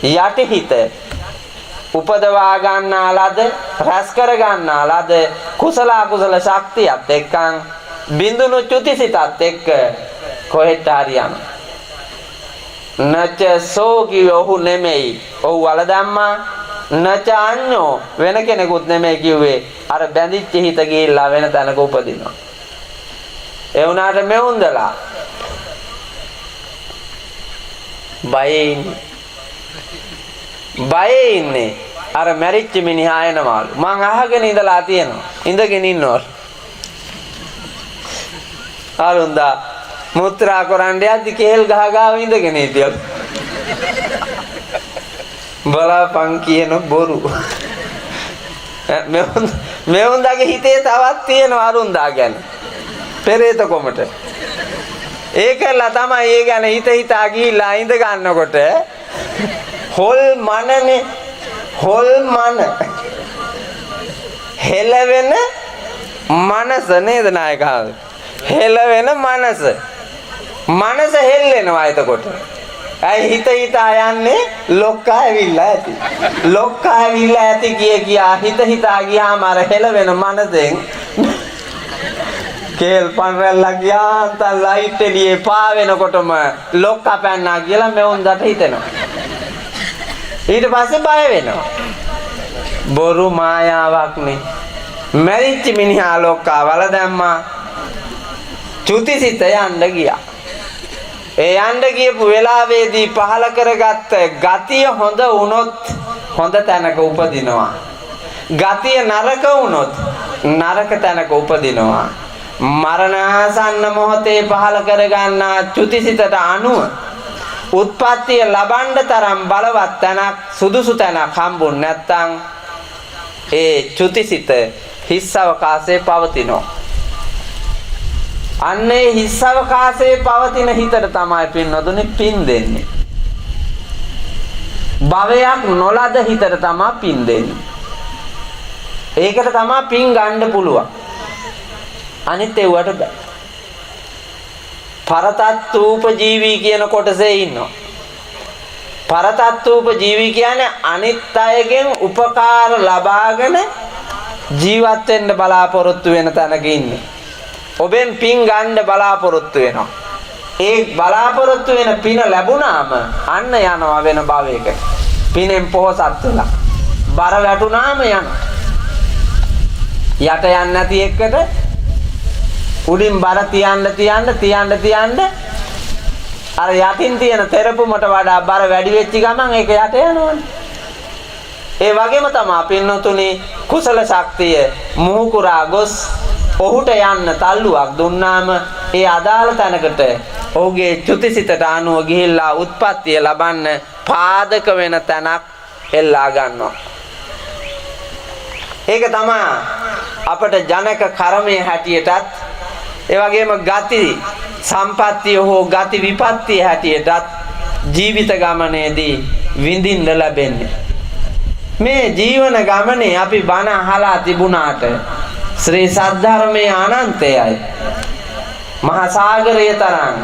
Speaker 1: යටි හිත උපදවා ගන්නා ලද රැස් කර ගන්නා ලද කුසල අකුසල ශක්තියත් එක්කන් බිඳුණු චුතිසිතත් එක්ක කොහෙට හරි යනවා. නච සෝ කිව්වේ ඔහු නෙමෙයි. ඔහු වල දැම්මා. නච අඤ්ඤෝ වෙන කෙනෙකුත් නෙමෙයි කිව්වේ. අර බැඳිච්ච හිත ගිහිල්ලා වෙන තැනක උපදිනවා. ඒ වුණාට මෙවුන්දලා බයේ ඉන්නේ. අර මැරිච්ච මිනිහා එනවලු. මං අහගෙන ඉඳලා තියෙනවා. ඉඳගෙන ඉන්නවලු. ආරුන්දා මුත්‍රා කරන්න යද්දි කේල් ගහ ඉඳගෙන හිටියලු. බලාපන් කියන බොරු. මෙවුන්දාගේ හිතේ තවත් තියෙනවා අරුන්දා ගැන. පෙරේත කොමට. ඒකලා තමයි ඒ ගැන හිතා ගිහිල්ලා ඉඳ ගන්නකොට හොල් මනනේ හොල් මන හෙලවෙන මනස නේද නායකහව? හෙලවෙන මනස හෙල්ලෙනවා එතකොට. ඇයි හිතා යන්නේ ලොක්කා ඇවිල්ලා ඇති. ලොක්කා ඇවිල්ලා ඇති කියා හිතා ගියාම අර හෙලවෙන මනසෙන් කේල් පන්රැල්ලා ගියාන්ත ලයිට් එළියේ පාවෙනකොටම ලොක්කා පැන්නා කියලා මෙවුන්දට හිතෙනවා. ඊට පස්සේ බය වෙනවා. බොරු මායාවක් නේ. මැරිච්ච මිනිහා ලොක්කා වල දැම්මා. චුතිසිත යන්න ගියා. ඒ යන්න ගියපු වෙලාවේදී පහල කරගත්ත ගතිය හොඳ වුණොත් හොඳ තැනක උපදිනවා. ගතිය නරක වුණොත් නරක තැනක උපදිනවා. මරණාසන්න මොහොතේ පහල කරගන්නා චුතිසිතට අනුව උත්පත්තිය ලබන්න තරම් බලවත් තැනක් සුදුසු තැනක් හම්බුනේ නැත්නම් ඒ චුතිසිත හිස් අවකාශයේ පවතිනවා. අන්නේ හිස් අවකාශයේ පවතින හිතට තමයි පින්නතුනේ පින් දෙන්නේ. භවයක් නොලද හිතට තමයි පින් දෙන්නේ. ඒකට තමයි පින් ගන්න පුළුවන්. අනිත් ඒවට බෑ. පරතත්ූප ජීවි කියන කොටසේ ඉන්නවා. පරතත්ූප ජීවි කියන්නේ අනිත් අයගෙන් උපකාර ලබාගෙන ජීවත් වෙන්න බලාපොරොත්තු වෙන තැනක ඉන්නේ. ඔබෙන් පින් ගන්න බලාපොරොත්තු වෙනවා. ඒ බලාපොරොත්තු වෙන පින ලැබුණාම අන්න යනවා වෙන භවයකට. පිනෙන් පොහසත් වෙලා. බර වැටුණාම යනවා. යට යන්නේ නැති එකට උඩින් බර තියන්න අර යටින් තියෙන තෙරපුමට වඩා බර වැඩි වෙච්ච ගමන් ඒක යට යනවනේ. ඒ වගේම තමයි පින්නතුනි කුසල ශක්තිය මුහුකුරා ගොස් ඔහුට යන්න තල්ලුවක් දුන්නාම ඒ අදාළ තැනකට ඔහුගේ චුතිසිතට අනුව ගිහිල්ලා උත්පත්තිය ලබන්න පාදක වෙන තැනක් එල්ලා ගන්නවා. ඒක තමයි අපට ජනක කර්මයේ හැටියටත් ඒ වගේම ගති සම්පත්තිය හෝ ගති විපත්තිය හැටියටත් ජීවිත ගමනේදී විඳින්න ලැබෙන්නේ. මේ ජීවන ගමනේ අපි බණ අහලා තිබුණාට ශ්‍රී සද්ධර්මයේ අනන්තයයි. මහා සාගරයේ තරම්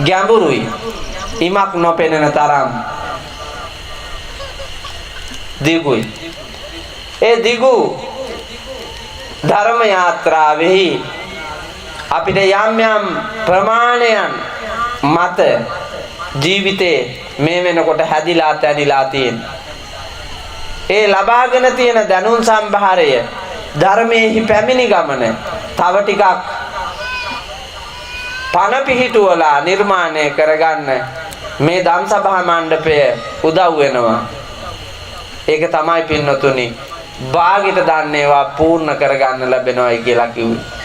Speaker 1: ගැඹුරුයි. ඉමක් නොපෙනෙන තරම් දිගුයි. ඒ දිගු ධර්ම යාත්‍රාවෙහි අපිට යම් ප්‍රමාණයන් මත ජීවිතේ මේ වෙනකොට හැදිලා තැනිලා තියෙන. ඒ ලබාගෙන තියෙන දැනුම් සම්භාරය ධර්මයේහි පැමිණි ගමන තව ටිකක් පණ පිහිටුවලා නිර්මාණය කරගන්න මේ ධම්සභා මණ්ඩපය උදව් වෙනවා. ඒක තමයි පින්නතුනි භාගයට දන්නේවා පූර්ණ කරගන්න ලැබෙනවායි කියලා කිව්වේ.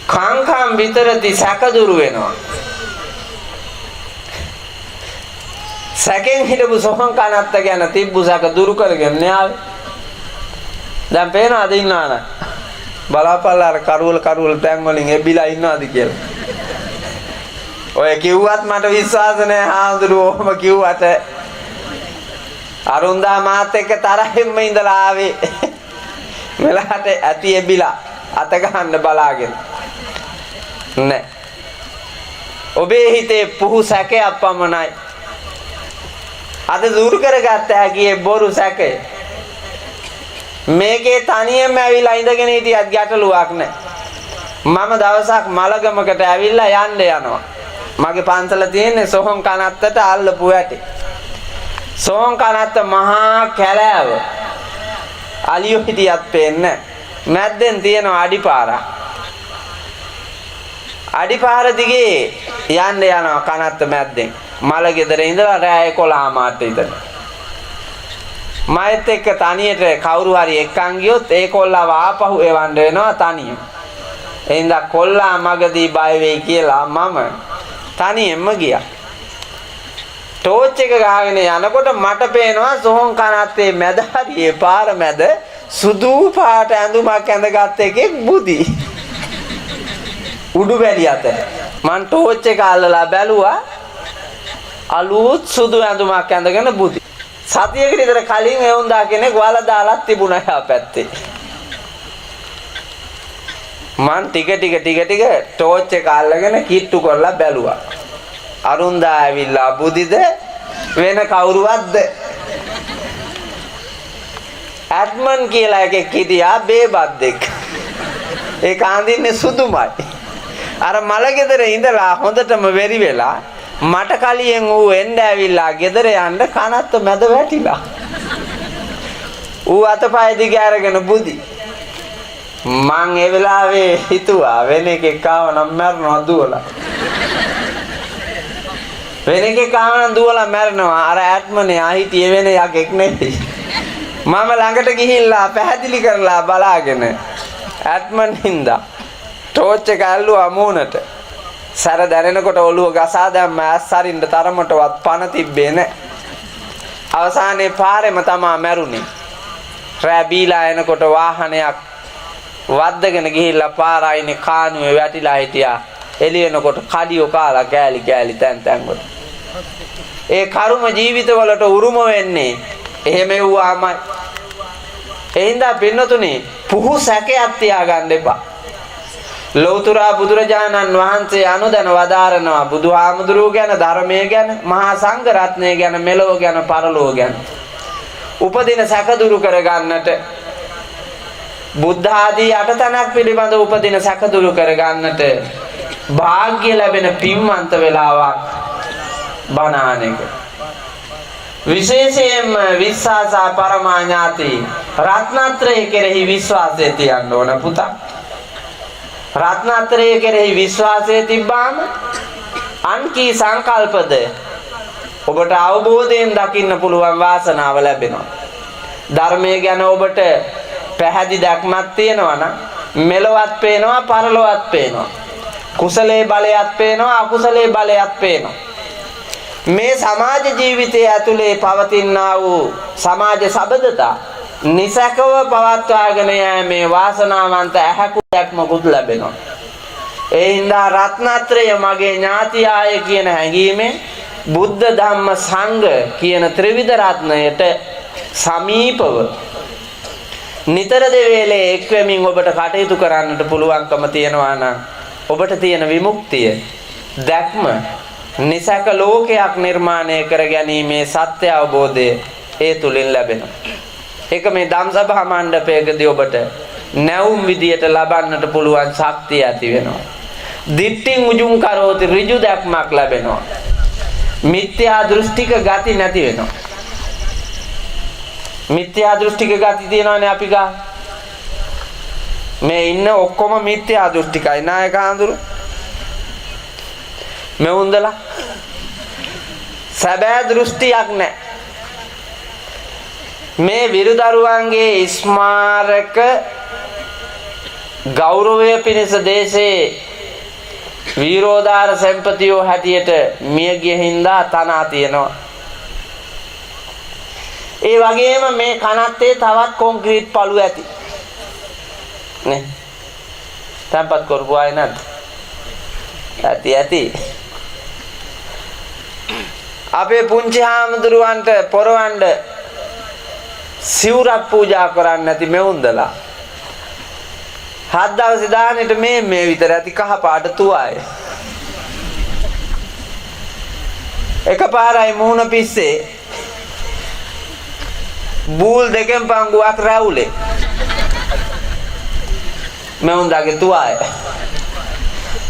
Speaker 1: කාංකම් විතරති සැක දුරු වෙනවා. සැකෙන් හිටපු සොහන් කනත්ත ගැන තිබ්බු සැක දුරු කරගෙන න්යාවේ. දැන් පේනවද ඉන්නවද? බලාපල්ලා අර කරුවල තැන් වලින් එබිලා ඉන්නවද කියලා. ඔය කිව්වත් මට විශ්වාස නැහැ හාමුදුරුවෝ. ඔහම කිව්වට අරුන්දා මාත් එක්ක තරහින්ම ඉඳලා ආවේ. මෙලහට ඇති එබිලා අත ගන්න බලාගෙන. නෑ. ඔබේ හිතේ පුහු සැකයක් පමණයි. අද දුරු කරගත්ත හැකියි බොරු සැකය. මේකේ තනියම ඇවිල්ලා ඉඳගෙන හිටියත් ගැටලුවක් නෑ. මම දවසක් මලගමකට ඇවිල්ලා යන්න යනවා. මගේ පන්සල තියෙන්නේ සොහොන් කනත්තට අල්ලපු වැටේ. සොහොන් කනත්ත මහා කැලෑව. අලියෝ හිටියත් පේන්නේ මැද්දෙන් තියෙන අඩිපාරක්. අඩිපාර දිගේ යන්න යනවා කනත්ත මැද්දෙන්. මල ගෙදර ඉඳලා රෑ 11 මාට විතර. මයිත් එක්ක තනියට කවුරු හරි එක්කන් ගියොත් ඒ කොල්ලව ආපහු එවන්න වෙනවා තනියම. එහෙනම් කොල්ලා මගදී බය වෙයි කියලා මම තනියෙන්ම ගියා. ටෝච් එක ගහගෙන යනකොට මට පේනවා සොහොන් කනත්තේ මැද හරියේ පාර මැද සුදු පාට ඇඳුමක් ඇඳගත් එකෙක් බුදි. උඩු වැලි අතර මං ටෝච් එක අල්ලලා බැලුවා අලුත් සුදු ඇඳුමක් ඇඳගෙන බුදි සතියකට විතර කලින් එවුන්දා කෙනෙක් වල දාලා තිබුණා යා පැත්තේ මං ටික ටෝච් එක අල්ලගෙන කිට්ටු කරලා බැලුවා අරුන්දා ඇවිල්ලා බුදිද වෙන කවුරුවත්ද ඇඩ්මන් කියලා එකෙක් හිටියා බේබද්දෙක් ඒක අඳින්නේ සුදුමයි අර මලගෙදර ඉඳලා හොඳටම වෙරි වෙලා මට කලියෙන් ඌ එන්න ඇවිල්ලා ගෙදර යන්න කනත්ත මැද වැටිලා ඌ අතපය දිග අරගෙන බුදි මං ඒ වෙලාවේ හිතුවා වෙන එකෙක් ආව නම් මැරනවා දුවලා වෙන එකෙක් ආව නම් දුවලා මැරනවා අර ඇට්මනේ ආහිටියේ වෙන යකෙක් නෙවෙයි මම ළඟට ගිහිල්ලා පැහැදිලි කරලා බලාගෙන ඇට්මන් හින්දා ටෝච් එක ඇල්ලුවා මූණට සැර දැනෙනකොට ඔළුව ගසා දැම්ම ඇස් අරින්න තරමටවත් පණ තිබ්බේ නැහැ අවසානයේ පාරෙම තමා මැරුණේ රෑ බීලා එනකොට වාහනයක් වද්දගෙන ගිහිල්ලා පාර අයිනේ කානුවේ වැටිලා හිටියා එළියෙනකොට කඩියෝ කාලා කෑලි තැන් වල ඒ කර්ම ජීවිතවලට උරුම වෙන්නේ එහෙම වුවාමයි එහින්දා පින්නතුනි පුහු සැකයක් තියාගන්න එපා ලෞතර බුදුරජාණන් වහන්සේ අනුදැන වදාරනවා බුදුහාමුදුරුවෝ ගැන ධර්මය ගැන මහා සංඝ රත්නය ගැන මෙලොව ගැන පරලොව ගැන උපදින සැක දුරු කරගන්නට බුද්ධ ආදී අටතනක් පිළිබඳ උපදින සැක දුරු කරගන්නට වාග්ය ලැබෙන පින්වන්ත වෙලාවක් බණාන එක විශේෂයෙන්ම විශ්වාසා පරමාඥාති රත්නත්‍රය කෙරෙහි විශ්වාසය තියන්න ඕන පුතා රත්නත්‍රය කෙරෙහි විශ්වාසය තිබ්බාම අන්කී සංකල්පද ඔබට අවබෝධයෙන් දකින්න පුළුවන් වාසනාව ලැබෙනවා ධර්මය ගැන ඔබට පැහැදිලි දැක්මක් තියෙනවා නම් මෙලොවත් පේනවා පරලොවත් පේනවා කුසලයේ බලයක් පේනවා අකුසලයේ බලයක් පේනවා මේ සමාජ ජීවිතයේ ඇතුලේ පවතිනා වූ සමාජ සබඳතා නිසකව පවත්වාගෙන යෑමේ වාසනාවන්ත ඇහැකු දැක්මකුත් ලැබෙනවා ඒ හින්දා රත්නත්‍රය මගේ ඥාතියාය කියන හැඟීමෙන් බුද්ධ ධම්ම සංඝ කියන ත්‍රිවිධ රත්නයට සමීපව නිතර දෙවේලේ එක් වෙමින් ඔබට කටයුතු කරන්නට පුළුවන්කම තියෙනවා නම් ඔබට තියෙන විමුක්තිය දැක්ම නිසක ලෝකයක් නිර්මාණය කර ගැනීමේ සත්‍ය අවබෝධය ඒ තුලින් ලැබෙනවා ඒක මේ ධම්සභා මණ්ඩපයකදී ඔබට නැවුම් විදියට ලබන්නට පුළුවන් ශක්තිය ඇති වෙනවා දිට්ඨින් උජුං කරෝති ඍජු දැක්මක් ලැබෙනවා මිත්‍යා දෘෂ්ටික ගති නැති වෙනවා මිත්‍යා දෘෂ්ටික ගති තියෙනවානේ අපි ගා මේ ඉන්න ඔක්කොම මිත්‍යා දෘෂ්ටිකයි නායක හඳුරු මේ උන්දලා සැබෑ දෘෂ්ටියක් නැහැ මේ විරුදරුවන්ගේ ස්මාරක ගෞරවය පිණිස දේශේ වීරෝදාර සම්පතියෝ හැටියට මිය ගිය හින්දා තනා තියෙනවා ඒ වගේම මේ කනත්තේ තවත් කොන්ක්‍රීට් පළු ඇති නේ තැම්පත් කරපු අය නැද්ද ඇති අපේ පුංචි හාමුදුරුවන්ට පොරවන්න සිවුරක් පූජා කරන්නේ නැති මෙවුන්දලා හත් දවසේ දානෙට මේ විතර ඇති කහ පාට තුවාය එකපාරයි මූණ පිස්සේ බූල් දෙකෙන් පංගුවක් රැවුලේ මෙවුන්දාගේ තුවාය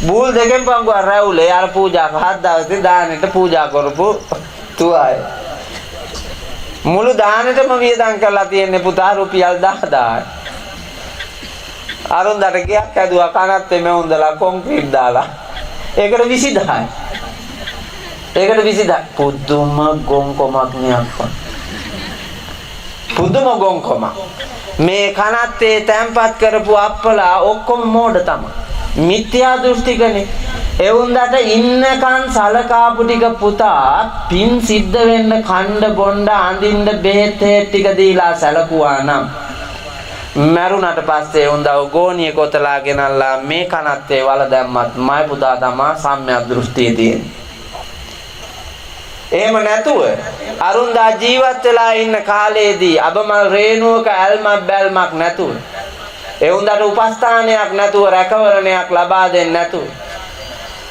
Speaker 1: බූල් දෙකෙන් පංගුවක් රැවුලේ අර පූජා හත් දවසේ දානෙට පූජා කරපු තුවාය මුළු දානෙටම වියදම් කරලා තියෙන්නේ පුතා රුපියල් 10000යි අරුන්දට ගියක් ඇදුවා කනත්තේ මෙවුන්දලා කොන්ක්‍රීට් දාලා ඒකට 20000යි ඒකට 20000 පුදුම ගොන්කොමක් නියක්වා පුදුම ගොන්කොම මේ කනත්තේ තැම්පත් කරපු අප්පලා ඔක්කොම මෝඩ තමයි මිත්‍යා දෘෂ්ටිකනේ එවුන්දට ඉන්නකන් සලකාපු ටික පුතා පින් සිද්ධ වෙන්න කණ්ඩ බොණ්ඩ අඳින්න බෙහෙත් ටික දීලා සැලකුවා නම් මැරුණට පස්සේ උන්දව ගෝණිය කොතලා ගෙනල්ලා මේ කනත්තේ වල දැම්මත් මයි පුතා තමා සම්‍යක් දෘෂ්ටිය තියෙන්නේ. එහෙම නැතුව අරුන්දා ජීවත් වෙලා ඉන්න කාලේදී අබමල් රේණුවක ඇල්මක් බැල්මක් නැතුව ඒ උන්දට උපස්ථානයක් නැතුව රැකවරණයක් ලබා දෙන්නේ නැතුව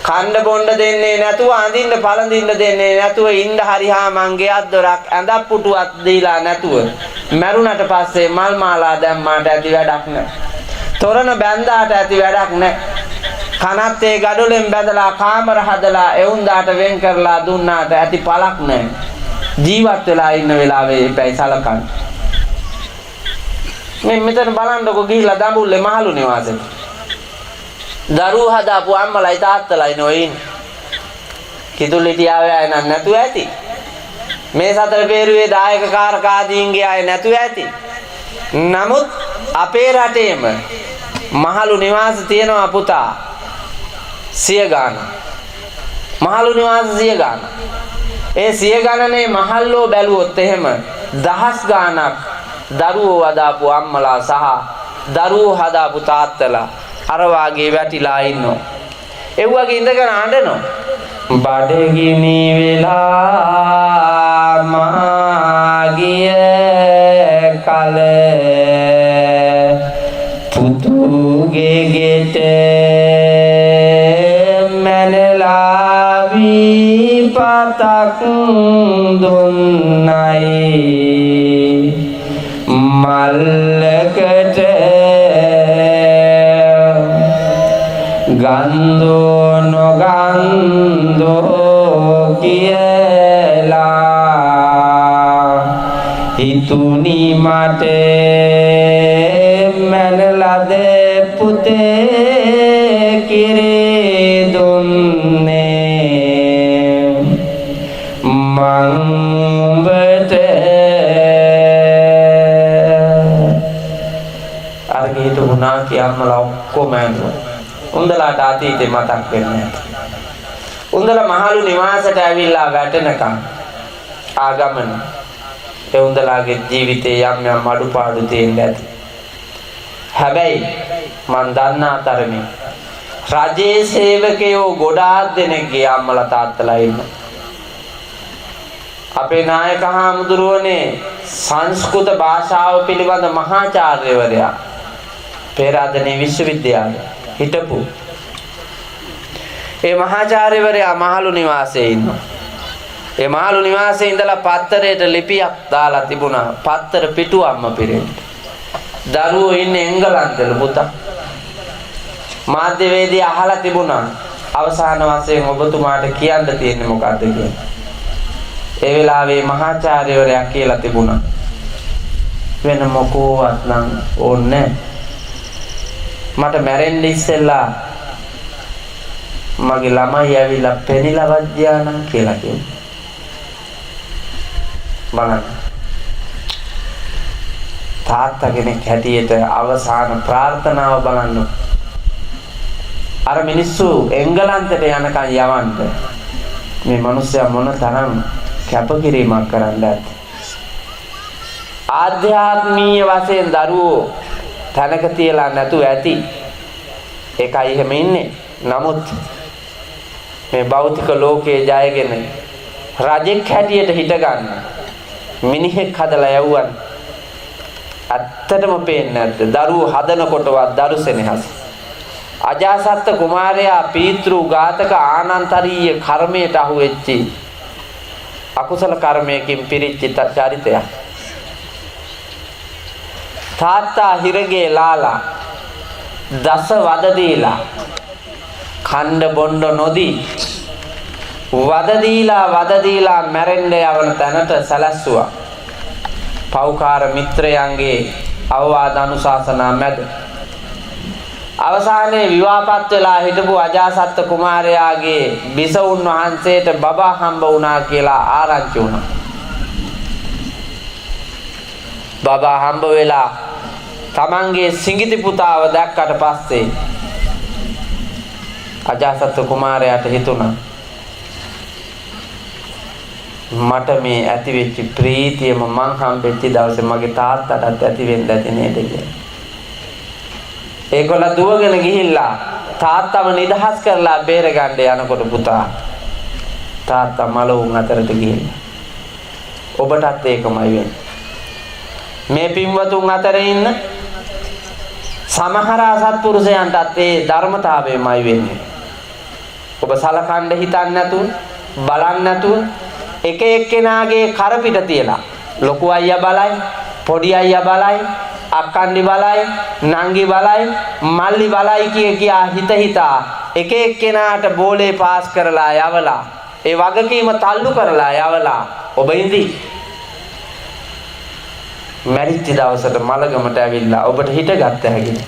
Speaker 1: කණ්ඩ බොණ්ඩ දෙන්නේ නැතුව අඳින්න පළඳින්න දෙන්නේ නැතුව ඉන්න හරිහා මංගේයක් දොරක් ඇඳක් පුටුවක් දීලා නැතුව මැරුණට පස්සේ මල් මාලා දැම්මාට ඇති වැඩක් නැහැ. තොරණ බැඳාට ඇති වැඩක් නැහැ. කනත් ඒ ගඩොලෙන් බැඳලා කාමර හදලා එවුන්දාට වෙන් කරලා දුන්නාට ඇති පළක් නැහැ. ජීවත් වෙලා ඉන්න වෙලාවේ ඉපැයි සලකන්න. මේ මෙතන බලන්නකො ගිහිල්ලා දඹුල්ලේ මහලු නිවාසෙට. දරුවෝ හදාපු අම්මලයි තාත්තලයි නොයින්. කිතුල්ලිටියාවේ අය නැතුව ඇති. මේ සතර පෙරුවේ දායක කාරක ආදීන්ගේ අය නැතුව ඇති. නමුත් අපේ රටේම මහලු නිවාස තියෙනවා පුතා 100 ගානක්. මහලු නිවාස 100 ගානක්. ඒ 100 ගණනේ මහල්ලෝ බැලුවොත් එහෙම දහස් ගානක් දරුවෝ හදාපු අම්මලා සහ දරුවෝ හදාපු තාත්තලා අර වාගේ වැටිලා ඉන්නවා. ඒ වගේ ඉඳගෙන අඬනවා. බඩගිනි වෙලා මාගිය කල පුතුගේ ගෙට මැනලා විපතක් දුන්නයි මල්ලකට ගන්ධෝ නොගන්ධෝ කියලා හිතුනි මට මැනලද පුතේ කිරේ දුන්නේ මං උඹට අරගේට වුණා කියම්මලා ඔක්කොම ඇඬුවා. උන්දලාට අතීතේ මතක් වෙන්නේ නැහැ. උන්දලා මහලු නිවාසයට ඇවිල්ලා වැටෙනකම් ආගමන ඒ උන්දලාගේ ජීවිතේ යම් යම් අඩුපාඩු තියෙන්න ඇති. හැබැයි මන් දන්නා තරමින් රජයේ සේවකයෝ ගොඩාක් දෙනෙක්ගේ අම්මලා තාත්තලා ඉන්නවා. අපේ නායක හාමුදුරුවනේ සංස්කෘත භාෂාව පිළිබඳ මහාචාර්යවරයා පෙරාදෙණිය විශ්වවිද්‍යාලයේ හිටපු ඒ මහාචාර්යවරයා මහලු නිවාසයේ ඉන්නවා. ඒ මහලු නිවාසයේ ඉඳලා පත්තරේට ලිපියක් දාලා තිබුණා. පත්තර පිටුවම්ම පිරෙන්න. දරුවෝ ඉන්නේ එංගලන්තවල පුතා. මාධ්‍යවේදී අහලා තිබුණා. අවසාන වශයෙන් ඔබතුමාට කියන්න තියෙන්නේ මොකද්ද කියලා. ඒ වෙලාවේ මහාචාර්යවරයා කියලා තිබුණා. වෙන මොකවත් නම් ඕනේ මට මැරෙන්න ඉස්සෙල්ලා මගේ ළමයි ඇවිල්ලා පෙනිලා වජ්ජානම් කියලා කිව්වා. බලන්න. තාත්තා කෙනෙක් හැටියට අවසාන ප්‍රාර්ථනාව බලන්න. අර මිනිස්සු එංගලන්තයට යනකම් යවන්න මේ මිනිස්සයා මොන තරම් කැපකිරීමක් කරන්නද? ආධ්‍යාත්මීය වශයෙන් දරුවෝ තනක තියලා නැතුව ඇති. ඒකයි එහෙම ඉන්නේ. නමුත් මේ භෞතික ලෝකයේ ජයගෙන රජෙක් හැටියට හිට ගන්න මිනිහෙක් හදලා යවුවන් ඇත්තටම පේන්නේ නැද්ද? දරුවෝ හදනකොටවත් දරු සෙනෙහස. අජාසත් කුමාරයා පීතෘ ඝාතක ආනන්තරීය කර්මයට අහු වෙච්චි අකුසල කර්මයකින් පිරිච්ච චරිතයක්. තාත්තා හිරගේ ලාලා දස වද දීලා කණ්ඩ බොණ්ඩ නොදී වද දීලා මැරෙන්න යවන තැනට සැලැස්සුවා. පෞකාර මිත්‍රයන්ගේ අවවාද අනුශාසනා මැද අවසානයේ විවාහපත් වෙලා හිටපු අජාසත් කුමාරයාගේ බිසවුන් වහන්සේට බබා හම්බ වුණා කියලා ආරංචි වුණා. බබා හම්බ වෙලා තමන්ගේ සිඟිති පුතාව දැක්කට පස්සේ අජාසත් කුමාරයාට හිතුණා මට මේ ඇති වෙච්ච ප්‍රීතියම මං හම්බෙච්ච දවසේ මගේ තාත්තටත් ඇති වෙන්න ඇති නේද කියලා. ඒගොල්ලෝ දුවගෙන ගිහිල්ලා තාත්තම නිදහස් කරලා බේර ගන්න යනකොට පුතා තාත්තා මලවුන් අතරට ගිහිල්ලා ඔබටත් ඒකමයි වෙන්නේ. මේ පින්වතුන් අතරේ ඉන්න සමහර අසත්පුරුෂයන්ටත් ඒ ධර්මතාවයමයි වෙන්නේ. ඔබ සලකන්න හිතන්නේ නැතුව බලන්නේ නැතුව එක එක්කෙනාගේ කර පිට තියලා ලොකු අයියා බලයි පොඩි අයියා බලයි අක්කන්ඩි බලයි නංගි බලයි මල්ලි බලයි කියා හිතා එක එක්කෙනාට බෝලේ පාස් කරලා යවලා ඒ වගකීම තල්ලු කරලා යවලා ඔබ ඉඳි මැරිච්ච දවසට මලගමට ඇවිල්ලා ඔබට හිටගත්ත හැකිද?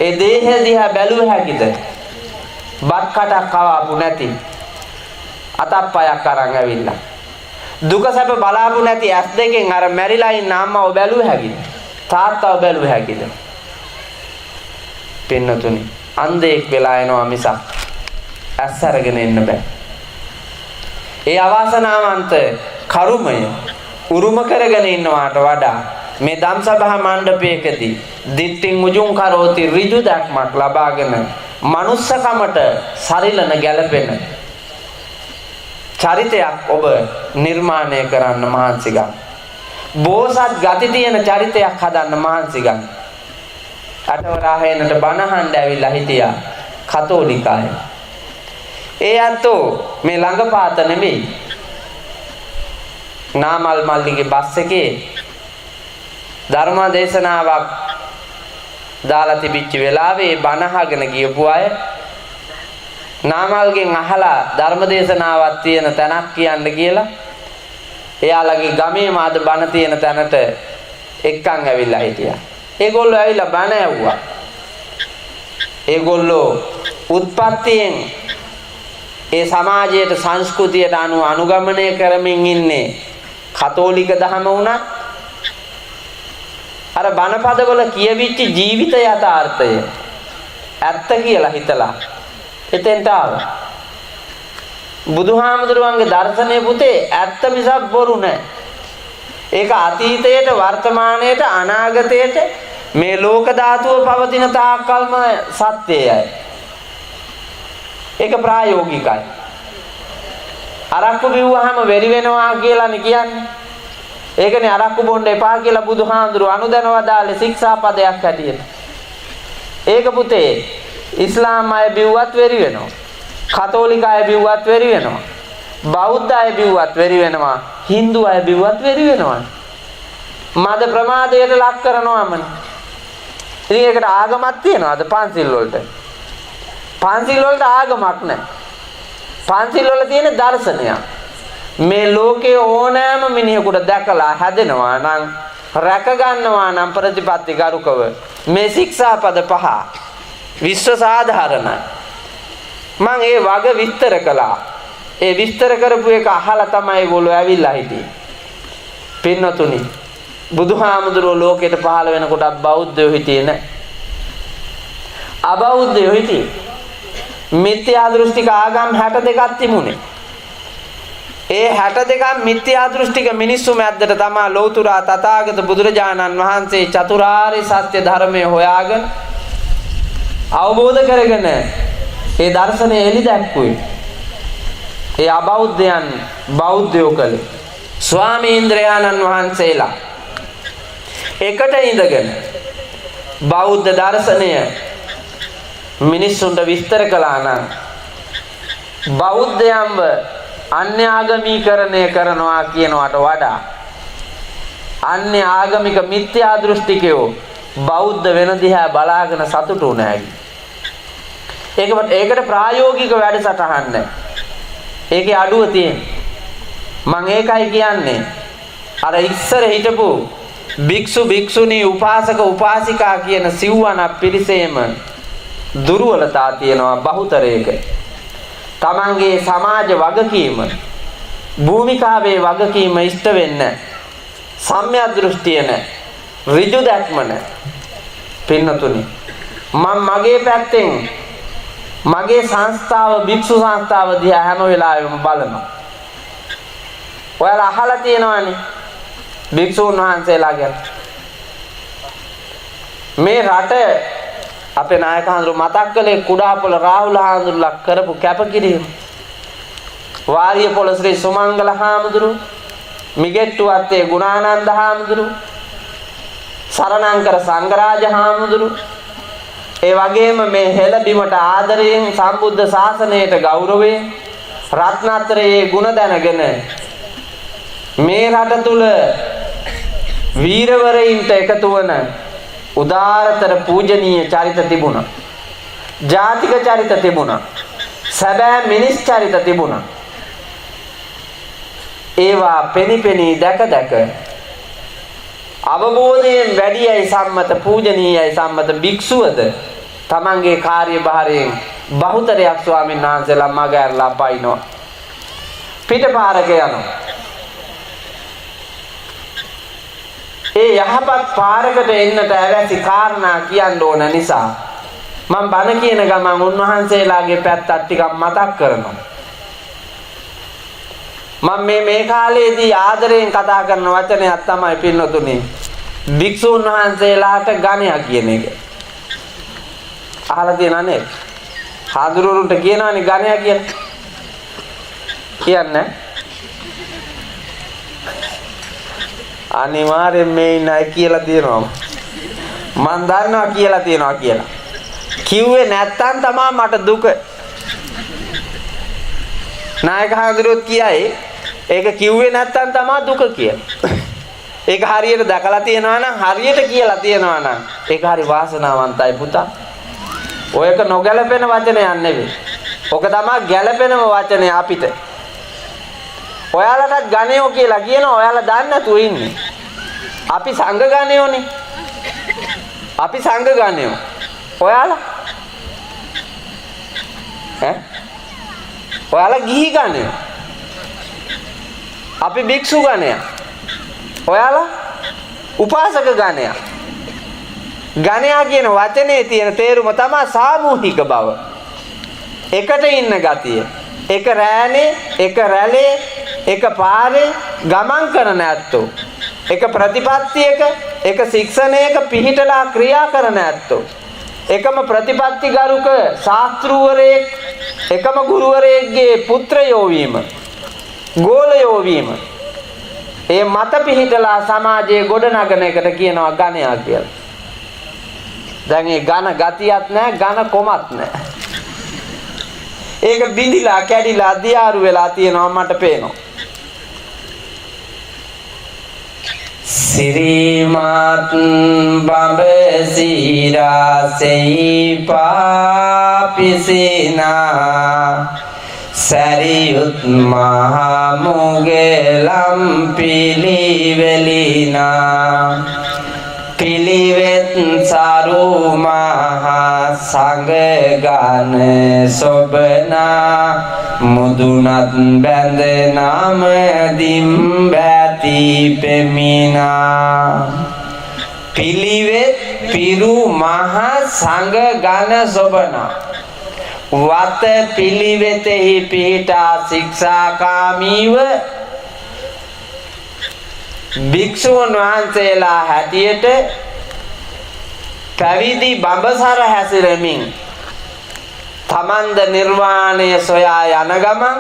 Speaker 1: ඒ දේහය දිහා බැලුව හැකිද? බත් කටක් කවාපු නැති අතප්පයක් අරන් ඇවිල්ලා දුක සැප බලාපු නැති ඇස් දෙකෙන් අර මැරිලා ඉන්න අම්මව බැලුව හැකිද? තාත්තව බැලුව හැකිද? පින්නතුනි අන්ධයෙක් වෙලා එනවා මිසක් ඇස් අරගෙන ඉන්න බෑ. ඒ අවාසනාවන්ත කරුමය උරුම කරගෙන ඉන්නවාට වඩා මේ ධම්සභා මණ්ඩපයකදී දිට්ඨින් උජුං කරෝති ඍජු දැක්මක් ලබාගෙන මනුස්සකමට සරිලන ගැළපෙන චරිතයක් ඔබ නිර්මාණය කරන්න මහන්සි ගන්න. බෝසත් ගති තියෙන චරිතයක් හදන්න මහන්සි ගන්න. අටවරාහේනට බණහඬ ඇවිල්ලා හිටියා කතෝලික අය. ඒ අතෝ මේ ළඟපාත නෙමෙයි. නාමල් මල්ලිගේ බස් එකේ ධර්ම දේශනාවක් දාලා තිබිච්ච වෙලාවේ බණ අහගෙන ගියපු අය නාමල්ගෙන් අහලා ධර්ම දේශනාවක් තියෙන තැනක් කියන්න කියලා එයාලගේ ගමේම අද බණ තියෙන තැනට එක්කන් ඇවිල්ලා හිටියා. ඒගොල්ලෝ ඇවිල්ලා බණ ඇහුවා. ඒගොල්ලෝ උත්පත්තියෙන් ඒ සමාජයට සංස්කෘතියට අනුව අනුගමනය කරමින් ඉන්නේ කතෝලික දහම වුණත් අර බණපදවල කියවිච්ච ජීවිත යථාර්ථය ඇත්ත කියලා හිතලා එතෙන්ට ආවා. බුදුහාමුදුරුවන්ගේ දර්ශනය පුතේ ඇත්ත මිසක් බොරු නෑ. ඒක අතීතයට වර්තමානයට අනාගතයට මේ ලෝක ධාතුව පවතින තාක්කල්ම සත්‍යයයි. ඒක ප්‍රායෝගිකයි. අරක්කු බිව්වහම වෙරි වෙනවා කියලානේ කියන්නේ. ඒකනේ අරක්කු බොන්න එපා කියලා බුදුහාඳුරු අනුදැනව දාලේ ශික්ෂාපදයක් හැටියට. ඒක පුතේ ඉස්ලාම් අය බිව්වත් වෙරි වෙනවා. කතෝලික අය බිව්වත් වෙරි වෙනවා. බෞද්ධ අය බිව්වත් වෙරි වෙනවා. හින්දු අය බිව්වත් වෙරි වෙනවා. මද ප්‍රමාදයට ලක් කරනවාමනේ. ඉතින් ඒකට ආගමක් තියනවාද පන්සිල් වලට? පන්සිල් වලට ආගමක් නැහැ. පන්සිල් වල තියෙන දර්ශනයක්. මේ ලෝකේ ඕනෑම මිනිහෙකුට දැකලා හැදෙනවා නම් රැක ගන්නවා නම් ප්‍රතිපත්ති ගරුකව මේ ශික්ෂාපද පහ විශ්ව සාධාරණයි. මම ඒ වග විස්තර කළා. ඒ විස්තර කරපු එක අහලා තමයි ඒගොල්ලෝ ඇවිල්ලා හිටියේ. පින්නතුනි බුදුහාමුදුරුවෝ ලෝකෙට පහළ වෙනකොට බෞද්ධයෝ හිටියේ නැහැ. අබෞද්ධයෝ හිටියේ. මිත්‍යා දෘෂ්ටික ආගම් 62ක් තිබුණේ. ඒ 62ක් මිත්‍යා දෘෂ්ටික මිනිස්සු මැද්දට තමයි ලෞතුරා තථාගත බුදුරජාණන් වහන්සේ චතුරාර්ය සත්‍ය ධර්මය හොයාගෙන අවබෝධ කරගෙන ඒ දර්ශනය එලි දැක්කුවේ. ඒ අබෞද්ධයන් බෞද්ධයෝ කළේ ස්වාමීන්ද්‍රයාණන් වහන්සේලා එකට ඉඳගෙන බෞද්ධ දර්ශනය මිනිස්සුන්ට විස්තර කළා නම් බෞද්ධයන්ව අන්‍ය ආගමීකරණය කරනවා කියනවට වඩා අන්‍ය ආගමික මිත්‍යා දෘෂ්ටිකයෝ බෞද්ධ වෙන දිහා බලාගෙන සතුටු නැහැ. ඒකට ප්‍රායෝගික වැඩසටහන් නැහැ. ඒකේ අඩුව තියෙන්නේ. මම ඒකයි කියන්නේ අර ඉස්සර හිටපු භික්ෂු භික්ෂුණී උපාසක උපාසිකා කියන සිව්වන පිරිසේම දුර්වලතා තියෙනවා බහුතරයක. තමන්ගේ සමාජ වගකීම භූමිකාවේ වගකීම ඉෂ්ට වෙන්න සම්‍යක් දෘෂ්ටිය නැ ඍජු දැක්ම නැ. පින්නතුනි මම මගේ පැත්තෙන් මගේ සංස්ථාව භික්ෂු සංස්ථාව දිහා හැම වෙලාවෙම බලනවා. ඔයාලා අහලා තියෙනවනේ භික්ෂුන් වහන්සේලා ගැන. මේ රට අපේ නායක හඳුරු මතක් කළේ කුඩාපොළ රාහුල හඳුරුලා කරපු කැපකිරීම. වාරිය පොළ ශ්‍රී සුමංගල හාමුදුරු, මිගෙට්ටුවත්තේ ගුණානන්ද හාමුදුරු, සරණංකර සංඝරාජ හාමුදුරු, ඒ වගේම මේ හෙළ බිමට ආදරයෙන් සම්බුද්ධ ශාසනයට ගෞරවයෙන් රත්නත්‍රයේ ගුණ දැනගෙන මේ රට තුල වීරවරයින්ට එකතු වන උදාරතර පූජනීය චරිත තිබුණා. ජාතික චරිත තිබුණා. සැබෑ මිනිස් චරිත තිබුණා. ඒවා පෙනිපෙනී දැක දැක අවබෝධයෙන් වැඩියයි සම්මත පූජනීයයි සම්මත භික්ෂුවද තමන්ගේ කාර්යභාරයෙන් බහුතරයක් ස්වාමීන් වහන්සේලා මග ඇරලා පයින්නවා. පිටපාරක යනවා. ඒ යහපත් පාරකට එන්නට ඇවැසි කාරණා කියන්න ඕන නිසා මම බණ කියන ගමන් උන්වහන්සේලාගේ පැත්තත් ටිකක් මතක් කරනවා. මම මේ කාලේදී ආදරයෙන් කතා කරන වචනයක් තමයි පින්නතුනි භික්ෂුන් වහන්සේලාට ගණයා කියන එක. අහලා තියෙනා නේද? හාමුදුරුවන්ට කියනවානේ ගණයා කියලා. කියන්නේ අනිවාර්යෙන් මේ නයි කියලා තියෙනවා. මම දන්නවා කියලා තියෙනවා කියලා. කිව්වේ නැත්තම් තමයි මට දුක. නායක හාමුදුරුවෝ කියයි ඒක කිව්වේ නැත්තම් තමයි දුක කියලා. ඒක හරියට දැකලා තියෙනවා නම් හරියට කියලා තියෙනවා නම් ඒක හරි වාසනාවන්තයි පුතා. ඔයක නොගැලපෙන වචනයක් නෙවෙයි. ඔක තමයි ගැලපෙනම වචනේ අපිට. ඔයාලටත් ගණයෝ කියලා කියනවා ඔයාලා දන්නේ නැතුව ඉන්නේ. අපි සංඝ ගණයෝනේ. අපි සංඝ ගණයෝ. ඔයාලා ඔයාලා ගිහි ගණයෝ. අපි භික්ෂු ගණය. ඔයාලා උපාසක ගණය. ගණයා කියන වචනේ තියෙන තේරුම තමයි සාමූහික බව. එකට ඉන්න ගතිය. එක රෑනේ, එක රැළේ, එක පාරේ ගමන් කරන ඇත්තෝ. එක ප්‍රතිපත්තියක, එක ශික්ෂණයක පිහිටලා ක්‍රියා කරන ඇත්තෝ. එකම ප්‍රතිපත්ති ගරුක ශාස්ත්‍රූවරයෙක්, එකම ගුරුවරයෙක්ගේ පුත්‍රයෝ වීම, ගෝලයෝ වීම. ඒ මත පිහිටලා සමාජයේ ගොඩනගන එකට කියනවා ගණයා කියලා. දැන් ඒ ඝන ගතියක් නැහැ, ඝන කොමත් නැහැ. ඒක බිඳිලා කැඩිලා දියාරු වෙලා තියෙනවා මට පේනවා. සිරිමත් බඹ සීරාසෙයි පාපිසිනා සරියුත් මහා මුගලම් පිළිවෙලිනා පිළිවෙත් සරු මහා සංඝ ගණ සොබනා මුදුනත් බැඳ නාම දිම්බැති පෙමිනා පිළිවෙත් පිරු මහා සංඝ ගණ සොබනා වත පිළිවෙතෙහි පිහිටා ශික්ෂාකාමීව භික්ෂුන් වහන්සේලා හැටියට පැවිදි බඹසර හැසිරෙමින් තමන්ද නිර්වාණය සොයා යන ගමන්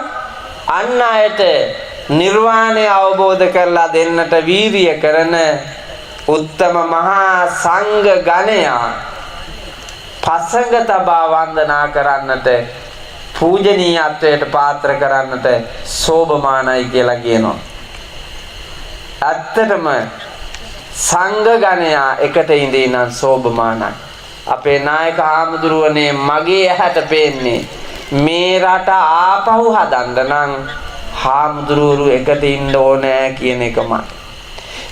Speaker 1: අන් අයට නිර්වාණය අවබෝධ කරලා දෙන්නට වීරිය කරන උත්තම මහා සංඝ ගණයා පසඟ තබා වන්දනා කරන්නට පූජනීයත්වයට පාත්‍ර කරන්නට සෝභමානයි කියලා කියනවා. ඇත්තටම සංඝ ගණයා එකට ඉඳී නම් සෝභමානයි. අපේ නායක හාමුදුරුවනේ මගේ ඇහැට පේන්නේ මේ රට ආපහු හදන්න නම් හාමුදුරුවරු එකට ඉන්න ඕනෑ කියන එකමයි.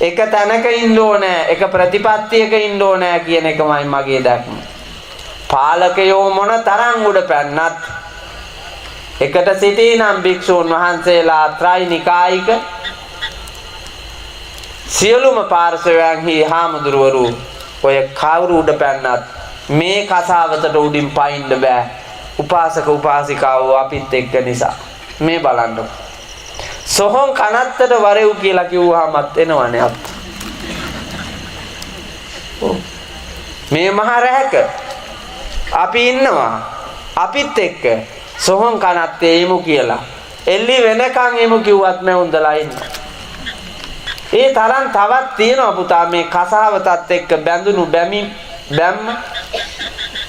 Speaker 1: එක තැනක ඉන්න ඕනෑ, එක ප්‍රතිපත්තියක ඉන්න ඕනෑ කියන එකමයි මගේ දැක්ම. පාලකයෝ මොන තරම් උඩ පැන්නත් එකට සිටී නම් භික්ෂූන් වහන්සේලා ත්‍රිනිකායික සියලුම පාර්ශවයන්හි හාමුදුරුවරු ඔය කවුරු උඩ පැන්නත් මේ කසාවතට උඩින් පයින්න බෑ. උපාසක උපාසිකාවෝ අපිත් එක්ක නිසා. මේ බලන්න. සොහොන් කනත්තට වරෙව් කියලා කිව්වහමත් එනවනේ අප්ප. මේ මහ රැහැක අපි ඉන්නවා. අපිත් එක්ක සොහොන් කනත් එයිමු කියලා. එල්ලි වෙනකන් එමු කිව්වත් මම උන්දලා ඉන්නවා. ඒ තරම් තවත් තියෙනවා පුතා මේ කසාවතත් එක්ක බැඳුණු බැම්ම.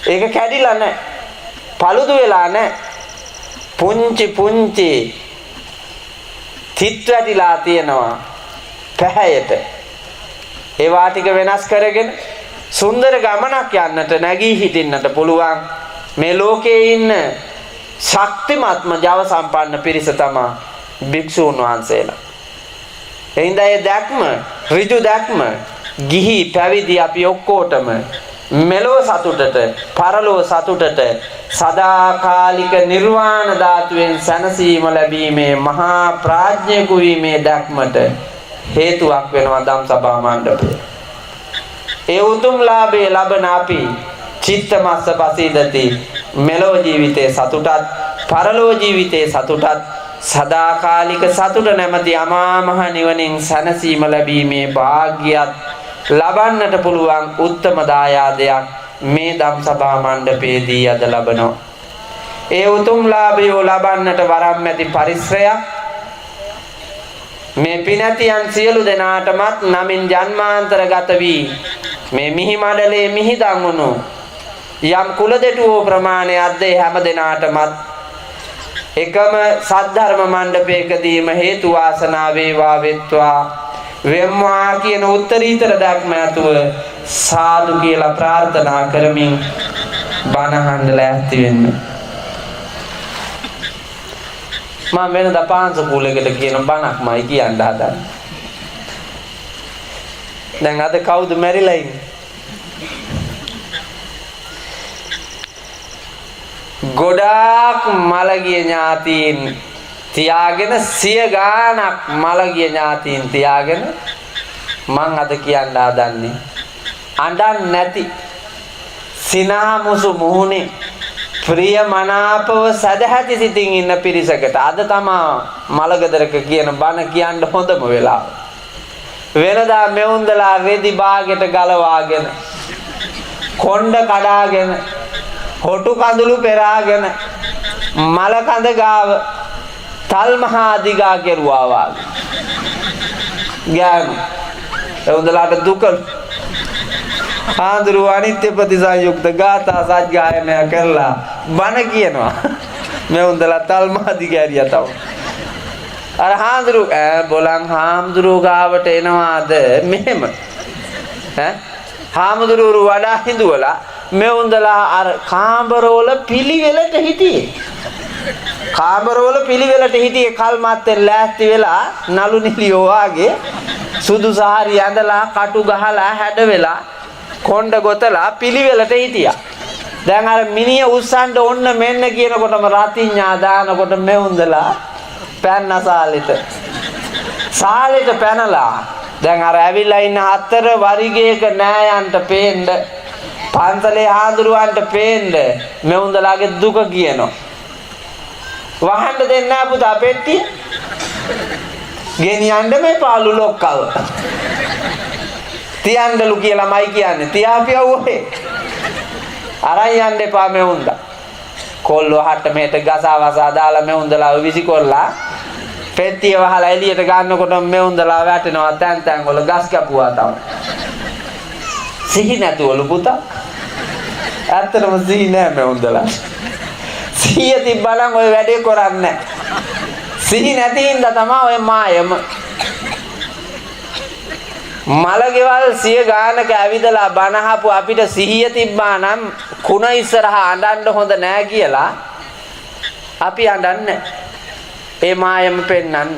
Speaker 1: ඒක කැඩිලා නැහැ. paludu වෙලා නැහැ. පුංචි තිත් වැටිලා තියෙනවා පැහැයට. ඒවා ටික වෙනස් කරගෙන සුන්දර ගමනක් යන්නට නැගී හිටින්නට පුළුවන්. මේ ලෝකයේ ඉන්න ශක්තිමත්ම ජව සම්පන්න පිරිස තමයි භික්ෂූන් වහන්සේලා. එයින්ද ඒ දැක්ම ඍජු දැක්ම ගිහි පැවිදි අපි ඔක්කොටම මෙලොව සතුටට පරලොව සතුටට සදාකාලික නිර්වාණ ධාතුවෙන් සැනසීම ලැබීමේ මහා ප්‍රඥෙකු වීමේ දැක්මට හේතුවක් වෙනවා ධම්සභා මණ්ඩපය. ඒ උතුම් ලාභේ ලබන අපි චිත්තමස්ස පසීදති මෙලොව ජීවිතේ සතුටත් පරලොව ජීවිතේ සතුටත් සදාකාලික සතුට නැමැති අමා මහ නිවනින් සැනසීම ලැබීමේ වාග්යත් ලබන්නට පුළුවන් උත්තම දායාදයක් මේ ධම්සභා මණ්ඩපයේදී අද ලබනවා. ඒ උතුම් ලාභය ලබන්නට වරම් ඇති පරිශ්‍රයක් මේ පිනතියන් සියලු දෙනාටමත් නමින් ජන්මාන්තරගත වී මේ මිහි මඩලේ මිහිදන් වුණු යම් කුල දෙටුවෝ ප්‍රමාණයක්ද හැම දෙනාටමත් එකම සද්ධර්ම මණ්ඩපයකදීම හේතු වාසනා වේවා වෙත්වා වෙම්වා කියන උත්තරීතර දැක්ම ඇතුව සාදු කියලා ප්‍රාර්ථනා කරමින් බණ අහන්න ලෑස්ති වෙන්න. මම වෙනදා පාන්සකුලයකට කියන බණක්මයි කියන්න හදන්නේ. දැන් අද කවුද මැරිලා ඉන්නේ? ගොඩාක් මලගිය ඥාතීන් තියාගෙන සිය ගානක් මලගිය ඥාතීන් තියාගෙන මං අද කියන්න හදන්නේ අඬන් නැති සිනාමුසු මුහුණේ ප්‍රිය මනාපව සදහැති සිතින් ඉන්න පිරිසකට අද තමා මලගදරක කියන බණ කියන්න හොඳම වෙලාව. වෙනදා මෙවුන්දලා රෙදි බාගෙට ගලවාගෙන කොණ්ඩ කඩාගෙන හොටු කඳුළු පෙරාගෙන මල කඳ ගාව තල් මහා දිගා කෙරුවා වාගේ. ගෑනු එවුන්දලාට දුක ආඳුරු අනිත්‍ය ප්‍රතිසංයුක්ත ගාථා සජ්ජායනය කරලා බණ කියනවා. මෙවුන්දලා තල් මහා දිගා ඇරියා තව. අර හාඳුරු බොලන් හාමුදුරු ගාවට එනවාද මෙහෙම හාමුදුරු වඩා හිඳුවලා මෙවුන්දලා අර කාමරවල පිළිවෙලට හිටියේ. කාමරවල පිළිවෙලට හිටියේ කල්මත්තෙන් ලෑස්ති වෙලා නලු නිලියෝ වාගේ සුදු සහරි ඇඳලා කටු ගහලා හැඩ වෙලා කොණ්ඩ ගොතලා පිළිවෙලට හිටියා. දැන් අර මිනිහ උස්සන්න ඕන්න මෙන්න කියනකොටම රතිඤ්ඤා දානකොට මෙවුන්දලා පැන්න සාලෙට පැනලා දැන් අර ඇවිල්ලා ඉන්න හතර වරිගයක නෑයන්ට පේන්න පන්සලේ හාඳුරුවන්ට පේන්න මෙවුන්දලාගේ දුක කියනවා. වහන්න දෙන්නේ නැහැ පුතා පෙට්ටිය. ගෙනියන්න මේ පාළු ලොක්කව. තියන්නලු කියලාමයි කියන්නේ. තියාපියව ඔහේ. අරන් යන්න එපා මෙවුන්දා. කොල්ලෝ හට මෙහෙට ගසවසා දාලා මෙවුන්දලාව විසිකොල්ලා පෙට්ටිය වහලා එළියට ගන්නකොට මෙවුන්දලා වැටෙනවා තැන් වල ගස් කැපුවා තමයි. සිහි නැතුවලු පුතා. ඇත්තටම සිහි නෑ මෙවුන්දලා. සිහිය තිබ්බනම් ඔය වැඩේ කරන්නේ නෑ. සිහි නැති හින්දා තමයි ඔය මායම. මලගෙවල් සිය ගානක ඇවිදලා බනහපු අපිට සිහිය තිබ්බා නම් කුණ ඉස්සරහා අඬන්න හොඳ නෑ කියලා අපි අඬන්නේ. ඒ මායම පෙන්නන්න.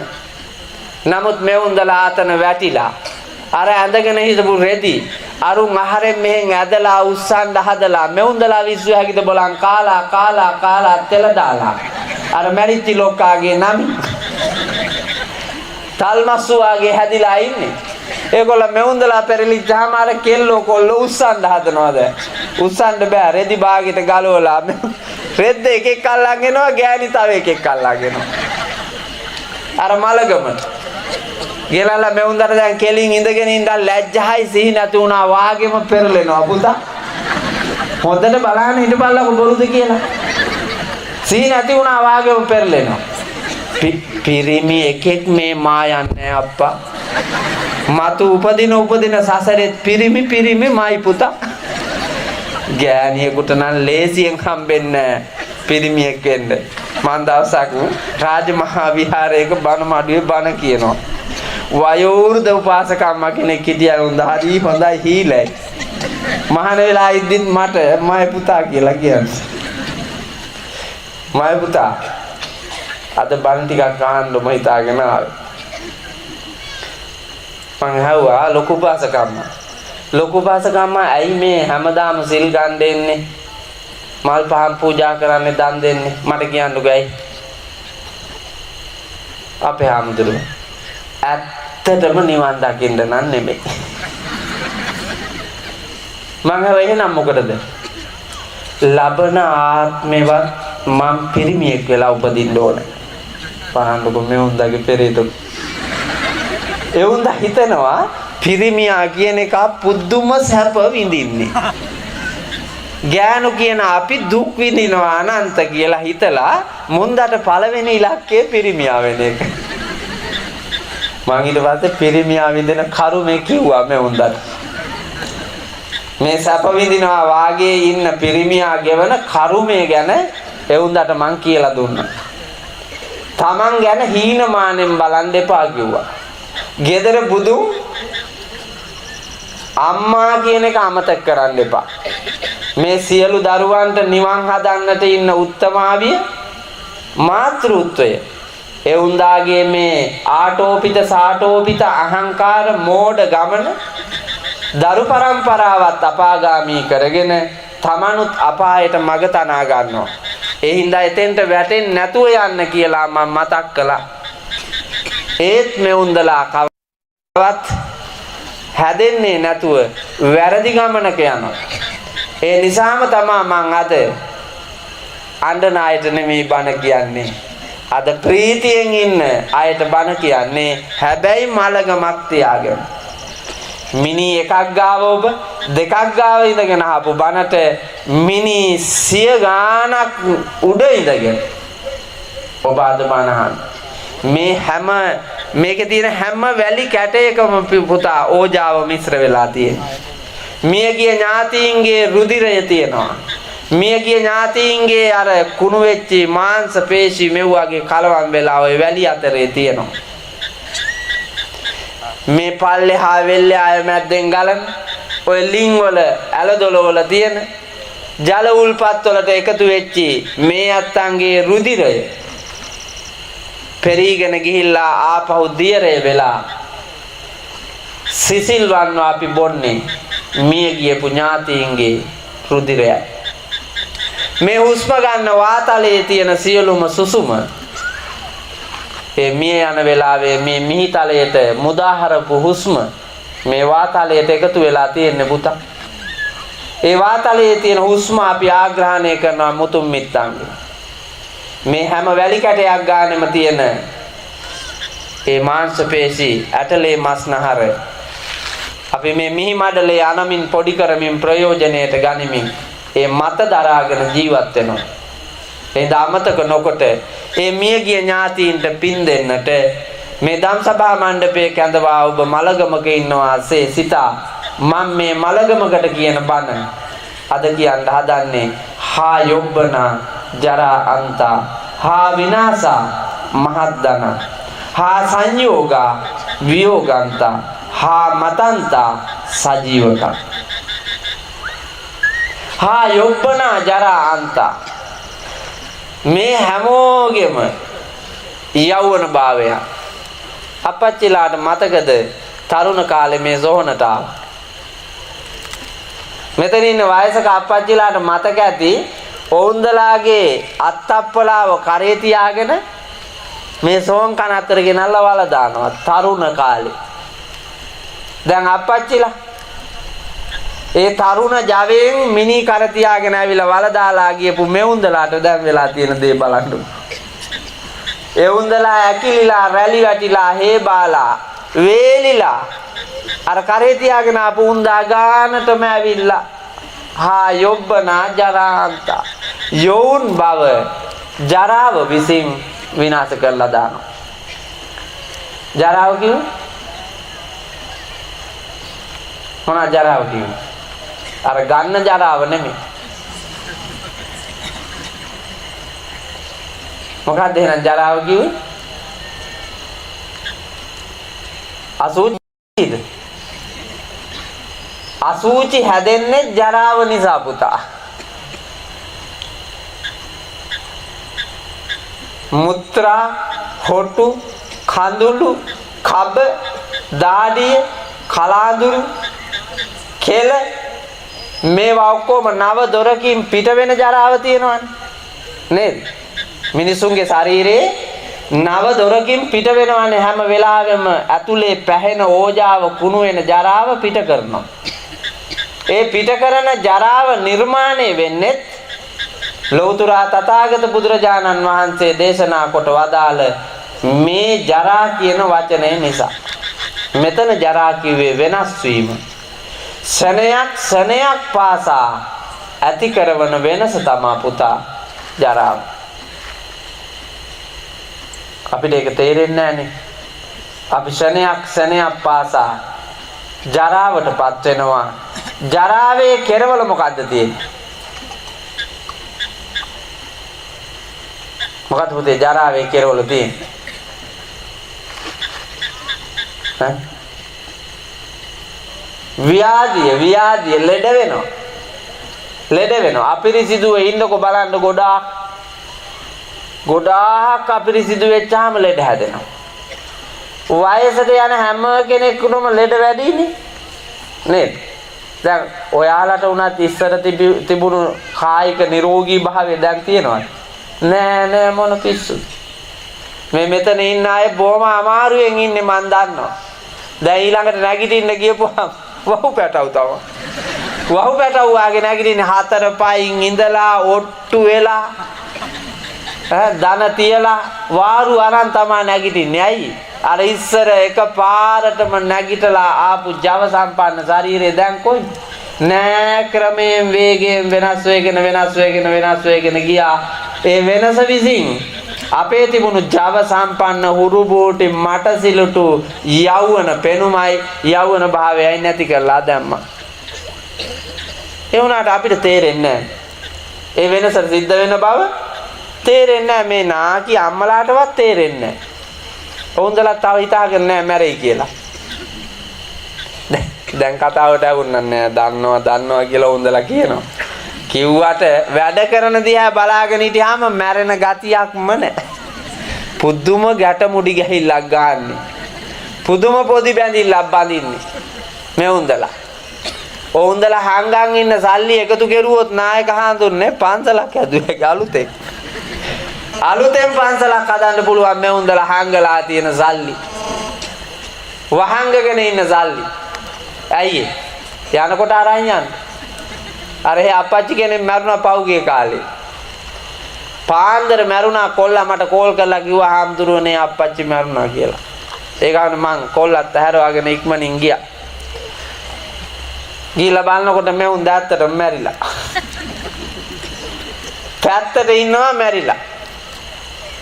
Speaker 1: නමුත් මෙවුන්දලා ආතන වැටිලා අර ඇඳගෙන හිටපු රෙදි අරුන් ආහාරයෙන් මෙහෙන් ඇදලා උස්සන්න හදලා මෙවුන්දලා විශ්ව හැකිද බලන් කාලා තෙල දාලා අර මැරිච්චි ලොක්කාගේ නම තල්මස්සු වාගේ හැදිලා ඉන්නේ. ඒගොල්ල මෙවුන්දලා පෙරලිච්චාම අර කෙල්ලෝ කොල්ලෝ උස්සන්න හදනවාද? උස්සන්න බෑ. රෙදි බාගෙට ගලවලා රෙද්ද එකෙක් අල්ලන් එනවා ගෑණි තව එකෙක් අල්ලන් එනවා. අර මලගමට ගෙලලා මෙවුන්දට දැන් කෙලින් ඉඳගෙන ඉඳන් ලැජ්ජහයි සිහි නැති වුණා වාගේම පෙරලෙනවා පුතා. හොඳට බලන්න හිටපල්ලා බොරුද කියලා. සී නැති වුණා වාගේම පෙරලෙනවා. පිරිමි එකෙක් මේ මා යන්නේ අප්පා. මතු උපදින සසරෙත් පිරිමි මයි පුතා. ගෑණියෙකුට නම් ලේසියෙන් හම්බෙන්නේ පිරිමියෙක් වෙන්න. මං දවසක් රාජමහා විහාරයක බණ මඩුවේ බණ කියනවා. වයෝවෘද්ධ උපාසක අම්මා කෙනෙක් හිටියා. උන්ද හරි හොඳයි හීලයි. මහාන වෙලා ඉද්දිත් මට මයි පුතා කියලා කියන්නේ. මයි පුතා අද බණ ටිකක් අහන්න මම හිතාගෙන ආවේ. මං හවුවා ලොකු උපාසක අම්මා. ලොකු උපාසක අම්මා ඇයි මේ හැමදාම සිල් ගන්න දෙන්නේ? මල් පහන් පූජා කරන්නේ දන් දෙන්නේ? මට කියන්නකෝ ඇයි? අපේ ආමුදුරු ඇත්තටම නිවන් දකින්න නම් නෙමෙයි. මං හව එහෙනම් මොකටද? ලබන ආත්මෙවත් මම පිරිමියෙක් වෙලා උපදින්න ඕනේ. පහන්නකො මේ උන්දගේ පෙරේතෝ. ඒ උන්ද හිතනවා පිරිමියා කියන එක පුදුම සැප විඳින්නේ. ගෑනු කියන අපි දුක් විඳිනවා අනන්ත කියලා හිතලා මුන්දට පළවෙනි ඉලක්කය පිරිමියා වෙන එක. මං ඊට පස්සේ පිරිමියා විඳින කරුමේ කිව්වා මේ උන්දට. මේ සැප විඳිනවා වාගේ ඉන්න පිරිමියා ගෙවන කරුමේ ගැන ඒ උන්දට මං කියලා දුන්නා. තමන් ගැන හීනමානෙන් බලන් දෙපා කිව්වා. ගෙදර බුදු අම්මා කියන එක අමතක කරන්න එපා. මේ සියලු දරුවන්ට නිවන් හදන්නට ඉන්න උත්තමාවිය මාතෘත්වය. ඒ උන්දාගේ මේ ආටෝපිත සාටෝපිත අහංකාර මෝඩ ගමන දරු පරම්පරාවත් අපාගාමී කරගෙන තමනුත් අපායට මඟ තනා ගන්නවා. ඒ හින්දා එතෙන්ට වැටෙන්නේ නැතුව යන්න කියලා මම මතක් කළා. ඒත් මේ උන්දලා කවවත් හැදෙන්නේ නැතුව වැරදි ගමනක යනවා. ඒ නිසාම තමයි මං අද අඬන අයට නෙමෙයි බණ කියන්නේ. අද ප්‍රීතියෙන් ඉන්න අයට බණ කියන්නේ. හැබැයි මලගමක් තියාගෙන. මිනි එකක් ගාව ඔබ දෙකක් ගාව ඉඳගෙන ආපු බණට මිනි 100 ගාණක් උඩ ඉඳගෙන ඔබ අද බණ අහන්න. මේ හැම මේකේ තියෙන හැම වැලි කැටයකම පුතා ඕජාව මිශ්‍ර වෙලා තියෙනවා. මියගිය ඥාතීන්ගේ රුධිරය තියෙනවා. මියගිය ඥාතීන්ගේ අර කුණු වෙච්ච මාංශ පේශි මෙව්වාගේ කලවම් වෙලා ওই වැලි අතරේ තියෙනවා. මේ පල්ලෙහා වෙල්ලේ ආය මැද්දෙන් ගලන ඔය ලිං වල ඇලදොල වල තියෙන ජල උල්පත් වලට එකතු වෙච්චි මේ අත්තන්ගේ රුධිරය පෙරීගෙන ගිහිල්ලා ආපහු දියරේ වෙලා සිසිල් වන්නවා අපි බොන්නේ මිය ගියපු ඥාතීන්ගේ රුධිරය. මේ හුස්ම ගන්න වාතලයේ තියෙන සියලුම සුසුම ඒ මිය යන වෙලාවේ මේ මිහිතලයට මුදාහරපු හුස්ම මේ වාතලයට එකතු වෙලා තියෙන්නේ පුතා. ඒ වාතලයේ තියෙන හුස්ම අපි ආග්‍රහණය කරනවා මුතුන් මිත්තන්ගේ. මේ හැම වැලි කැටයක් ගානෙම තියෙන ඒ මාංශ පේශි ඇටලේ මස්නහර අපි මේ මිහි මඩලේ අනමින් පොඩි කරමින් ප්‍රයෝජනයට ගනිමින් ඒ මත දරාගෙන ජීවත් වෙනවා. ඒ දාමතක නොකොට ඒ මියගිය ඥාතීන්ට පින් දෙන්නට මේ ධම්සභා මණ්ඩපයේ කැඳවා ඔබ මලගමක ඉන්නවා සේ සිතා මම මේ මලගමකට කියන බණ අද කියන්න හදන්නේ හා යොබ්බනා ජරා අන්තා හා විනාසා මහද්දන හා සංයෝගා වියෝගන්තා හා මතන්තා සජීවකා හා යොබ්බනා ජරා අන්තා මේ හැමෝගෙම යෞවන භාවය අපච්චිලාට මතකද තරුණ කාලේ මේ සොහනට ආවා. මෙතන ඉන්න වයසක අපච්චිලාට මතක ඇති ඔවුන්දලාගේ අත්තප්පලාව කරේ තියාගෙන මේ සෝන් කන අතර ගෙනල්ලා වල දානවා තරුණ කාලේ. දැන් අපච්චිලා ඒ තරුණ ජවයෙන් මිනි කර තියාගෙන ඇවිල්ලා වල දාලා ගියපු මෙවුන්දලාට දැන් වෙලා තියෙන දේ බලන්න. ඒ උන්දලා ඇකිලිලා රැලි වැටිලා හේබාලා වේලිලා අර කරේ තියාගෙන ආපු උන්දා ගානටම ඇවිල්ලා යොබ්බනා ජරාන්ත. යෝන් බව ජරාව විසින් විනාශ කරලා දානවා. ජරාව කිව්වේ මොනවා ජරාව කිව්වේ? අර ගන්න ජරාව නෙමෙයි. මොකක්ද එහෙනම් ජරාව කිව්වේ? අසුචිද? අසුචි හැදෙන්නේ ජරාව නිසා පුතා. මුත්‍රා, හොටු, කඳුළු, කබ, දාඩිය, කලාඳුරු, කෙල මේවා ඔක්කොම නව දොරකින් පිට වෙන ජරාව තියෙනවනේ. නේද? මිනිසුන්ගේ ශරීරයේ නව දොරකින් පිට වෙනවනේ හැම වෙලාවෙම ඇතුලේ පැහෙන ඕජාව කුණු වෙන ජරාව පිට කරනවා. ඒ පිට කරන ජරාව නිර්මාණය වෙන්නේ ලෞතර තථාගත බුදුරජාණන් වහන්සේ දේශනා කොට වදාළ මේ ජරා කියන වචනය නිසා. මෙතන ජරා කිව්වේ වෙනස් වීම. ශනයක් පාසා ඇති කරන වෙනස තමයි පුතා ජරාව. අපිට ඒක තේරෙන්නේ නැහනේ. අපි ශනයක් පාසා ජරාවටපත් වෙනවා. ජරාවේ කෙරවල මොකද්ද තියෙන්නේ? මොකද්ද පුතේ ජරාවේ කෙරවල තියෙන්නේ? ව්‍යාධිය ලෙඩ වෙනවා. අපිරිසිදුව ඉන්නකො බලන්න ගොඩාක් අපිරිසිදු වෙච්චාම ලෙඩ හැදෙනවා. වයසට යන හැම කෙනෙකුටම ලෙඩ වැඩිනේ නේද? දැන් ඔයාලට උනත් ඉස්සර තිබුණු කායික නිරෝගී භාවය දැන් තියෙනවද? නෑ මොන පිස්සුද? මේ මෙතන ඉන්න අය බොහොම අමාරුවෙන් ඉන්නේ මන් දන්නවා. දැන් ඊළඟට නැගිටින්න ගියපුවම වහු පැටවු තමයි. වහු පැටවු ආගේ නැගිටින්නේ 4 පයින් ඉඳලා ඔට්ටු වෙලා දන තියලා වාරු අරන් තමයි නැගිටින්නේ. ඇයි? අර ඉස්සර එක පාරටම නැගිටලා ආපු ජව සම්පන්න ශරීරය දැන් කොයි නෑ ක්‍රමයෙන් වේගයෙන් වෙනස් වෙගෙන ගියා. ඒ වෙනස විසින් අපේ තිබුණු ජව සම්පන්න හුරු බෝටි මට සිලුටු යෞවන පෙනුමයි යෞවන භාවයයි නැති කරලා දැම්මා. ඒ වුණාට අපිට තේරෙන්නේ නෑ. ඒ වෙනස සිද්ධ වෙන බව තේරෙන්නේ නෑ. මේ නාකි අම්මලාටවත් තේරෙන්නේ නෑ. ඔවුන්දලා තව හිතාගෙන නෑ මැරෙයි කියලා. දැන් කතාවට ඇවුන්නන්නේ දන්නවා කියලා ඔවුන්දලා කියනවා. කිව්වට වැඩ කරන දිහා බලාගෙන හිටියාම මැරෙන ගතියක්ම නෑ. පුදුම ගැටමුඩි ගහිල්ලක් ගන්නනේ. පුදුම පොදි බැඳිල්ලක් බඳින්නේ. මේ උන්දලා. ඔවුන්දලා හංගන් ඉන්න සල්ලි එකතු කෙරුවොත් නායක හඳුන්නේ පන්සලක් ඇදුවේ අලුතෙන්. අලුතෙන් පන්සලක් හදන්න පුළුවන් මේ උන්දලා හංගලා තියෙන සල්ලි. වහංගගෙන ඉන්න සල්ලි. ඇයි යනකොට අරන් යන්නේ? අර ඒ අපච්චි කෙනෙක් මරුණා පහුගිය කාලේ. පාන්දර මරුණා කොල්ලා මට කෝල් කරලා කිව්වා හාමුදුරුවනේ අපච්චි මරුණා කියලා. ඒ ගාන මං කොල්ලත් ඇහැරවාගෙන ඉක්මනින් ගියා. ගිහලා බලනකොට මේ උන් දැත්තට මැරිලා. පැත්තට ඉන්නවා මැරිලා.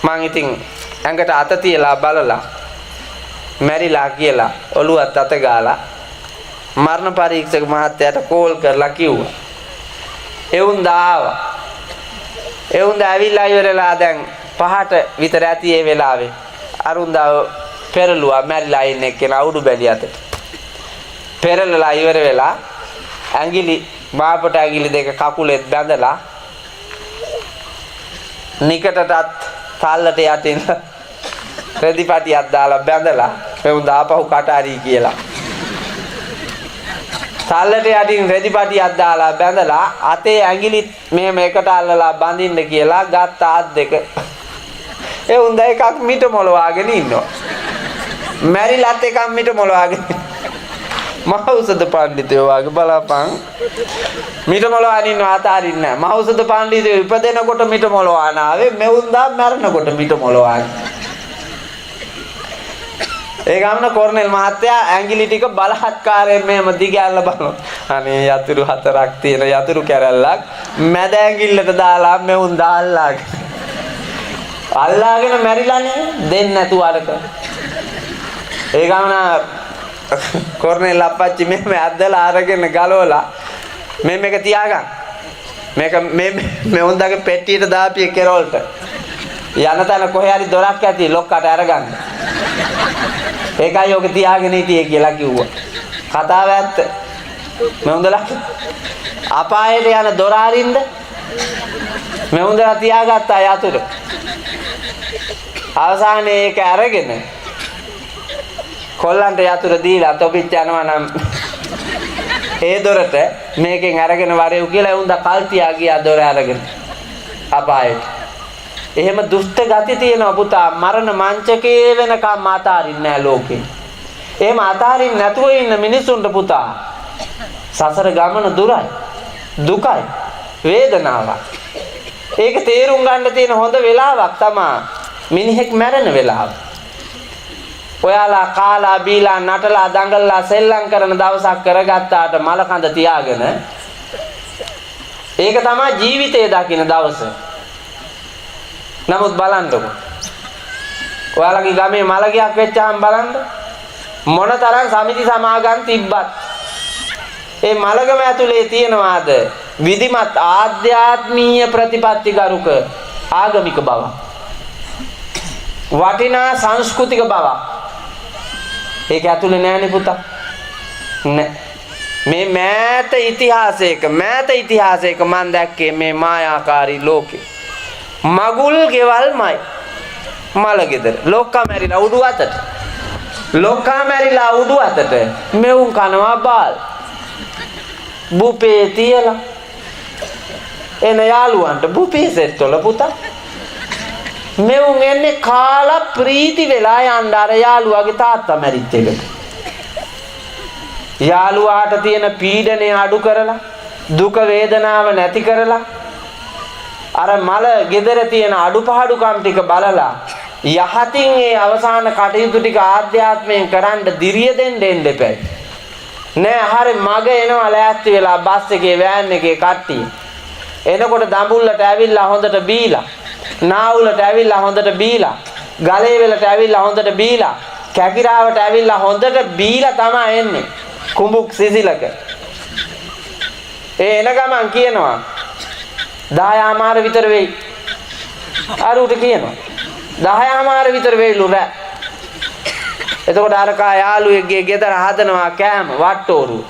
Speaker 1: මං ඉතින් ඇඟට අත තියලා බලලා මැරිලා කියලා ඔළුවත් අත ගාලා මරණ පරීක්ෂක මහත්තයාට කෝල් කරලා කිව්වා. එවුන් දාවා. එවුන් ඇවිල්ලා ඉවරලා දැන් 5ට විතර ඇති ඒ වෙලාවේ. අරුන්දාව පෙරළුවා මැරිලා ඉන්නේ කෙනා උඩු බැලිය අතට. පෙරලලා ඉවර වෙලා ඇඟිලි මාපට ඇඟිලි දෙක කකුලෙත් බැඳලා නිකටටත් තල්ලට යටින් රෙදිපටියක් දාලා බැඳලා එවුන් දාපහු කටාරි කියලා. තල්ලට යටින් රෙදිපටියක් දාලා බැඳලා අතේ ඇඟිලි මෙහෙම එකට අල්ලලා බඳින්න කියලා ගත්ත අත් දෙක. ඒ උන්ද එකක් මිට මොලවාගෙන ඉන්නවා. මැරිලත් එකක් මිට මොලවාගෙන. මහෞෂධ පඬිතුයෝ වගේ බලපන්. මිට මොලවාගෙන ඉන්නවා අතාරින්න. මහෞෂධ පඬිතුයෝ ඉපදෙනකොට මිට මොලවාන ආවේ මෙවුන්දා මැරෙනකොට මිට මොලවාගෙන. ඒ ගමන කොර්නෙල් මහත්තයා ඇඟිලි ටික බලහත්කාරයෙන් මෙහෙම දිගැල්ල බලනවා. අනේ යතුරු හතරක් තියෙන යතුරු කැරල්ලක් මැද ඇඟිල්ලට දාලා මෙවුන් දාල්ලාගෙන. අල්ලාගෙන මැරිලානේ දෙන්න නැතුව අරක. ඒ ගමන කොර්නෙල් අප්පච්චි මෙහෙම ඇද්දලා අරගෙන ගලවලා මේක තියාගන්න. මේක මේ හොඳගේ පෙට්ටියට දාපිය කෙරවලට. යන තැන කොහේ හරි දොරක් ඇති ලොක්කට අරගන්න. ඒකයි ඔක තියාගෙන හිටියේ කියලා කිව්වා. කතාව ඇත්ත. මේ හොඳලා අපායට යන දොර අරින්න මේ හොඳලා තියාගත්තා යතුරු. අවසානයේ ඒක අරගෙන කොල්ලන්ට යතුරු දීලා තොපිච්ච යනවා නම් ඒ දොරට මේකෙන් අරගෙන වරෙව් කියලා උන්ද කල් තියා ගියා දොර අරගෙන අපායට. එහෙම දුෂ්ට ගති තියෙනවා පුතා. මරණ මංචකේ වෙනකම් අතාරින්නේ නැහැ ලෝකේ. එහෙම අතාරින්න නැතුව ඉන්න මිනිසුන්ට පුතා සසර ගමන දුරයි, දුකයි, වේදනාවක්. ඒක තේරුම් ගන්න තියෙන හොඳ වෙලාවක් තමයි මිනිහෙක් මැරෙන වෙලාව. ඔයාලා කාලා බීලා නටලා දඟලලා සෙල්ලම් කරන දවසක් කරගත්තාට මලකඳ තියාගෙන ඒක තමයි ජීවිතේ දකින්න දවස. නමුත් බලන්නකො. ඔයාලගේ ගමේ මලගයක් වෙච්චාම බලන්න මොනතරම් සමිති සමාගම් තිබ්බත් ඒ මලගම ඇතුලේ තියනවාද විධිමත් ආධ්‍යාත්මීය ප්‍රතිපත්තිකරුක ආගමික බව. වටිනා සංස්කෘතික බව. ඒක ඇතුලේ නෑනේ පුතා. නෑ. මේ මෑත ඉතිහාසයක මම දැක්කේ මේ මායාකාරී ලෝකේ. මගුල් ගෙවල්මයි මල ගෙදර. ලොක්කා මැරිලා උඩු අතට මෙවුන් කනවා බාල්. බුපේ තියලා එන යාළුවන්ට බුපේ සෙට් වල පුතා. මෙවුන් එන්නේ කාලා ප්‍රීති වෙලා යන්න අර යාළුවාගේ තාත්තා මැරිච්ච එකට. යාළුවාට තියෙන පීඩනය අඩු කරලා දුක වේදනාව නැති කරලා අර මල ගෙදර තියෙන අඩුපහඩුකම් ටික බලලා යහතින් ඒ අවසාන කටයුතු ටික ආධ්‍යාත්මයෙන් කරන්න දිරිය දෙන්න එපා. නෑ හරි මග එනවා ලෑස්ති වෙලා බස් එකේ වෑන් එකේ කට්ටිය. එනකොට දඹුල්ලට ඇවිල්ලා හොඳට බීලා, නාවුලට ඇවිල්ලා හොඳට බීලා, ගලේ වෙලට ඇවිල්ලා හොඳට බීලා, කැකිරාවට ඇවිල්ලා හොඳට බීලා තමයි එන්නේ. කුඹුක් සිසිලක. ඒ එන ගමන් කියනවා 10:00 විතර වෙයි. අරුට කියනවා 10:00 විතර වෙයිලු රෑ. එතකොට අර කා යාළුවෙක්ගේ ගෙදර හදනවා කෑම වට්ටෝරු.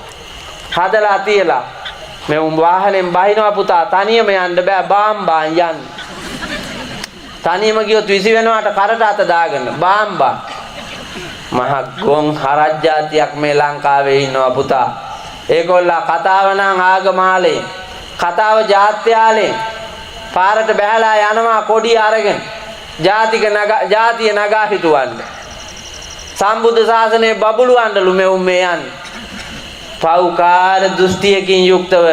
Speaker 1: හදලා තියලා මේ වාහනෙන් බහිනවා පුතා තනියම යන්න බෑ බාම්බාන් යන්න. තනියම ගියොත් විසි වෙනවාට කරට අත දාගෙන බාම්බා. මහ ගොන් හරජ්ජාතියක් මේ ලංකාවේ ඉන්නවා පුතා. ඒගොල්ලා කතාව නම් ආගමාලේ කතාව ජාත්‍යාලේ පාරට බැහැලා යනවා කොඩි අරගෙන ජාතිය නගා හිටවන්න. සම්බුද්ධ ශාසනයේ බබළුවන්නලු මෙවුන් මේ යන්නේ. පෞකාර දෘෂ්ටියකින් යුක්තව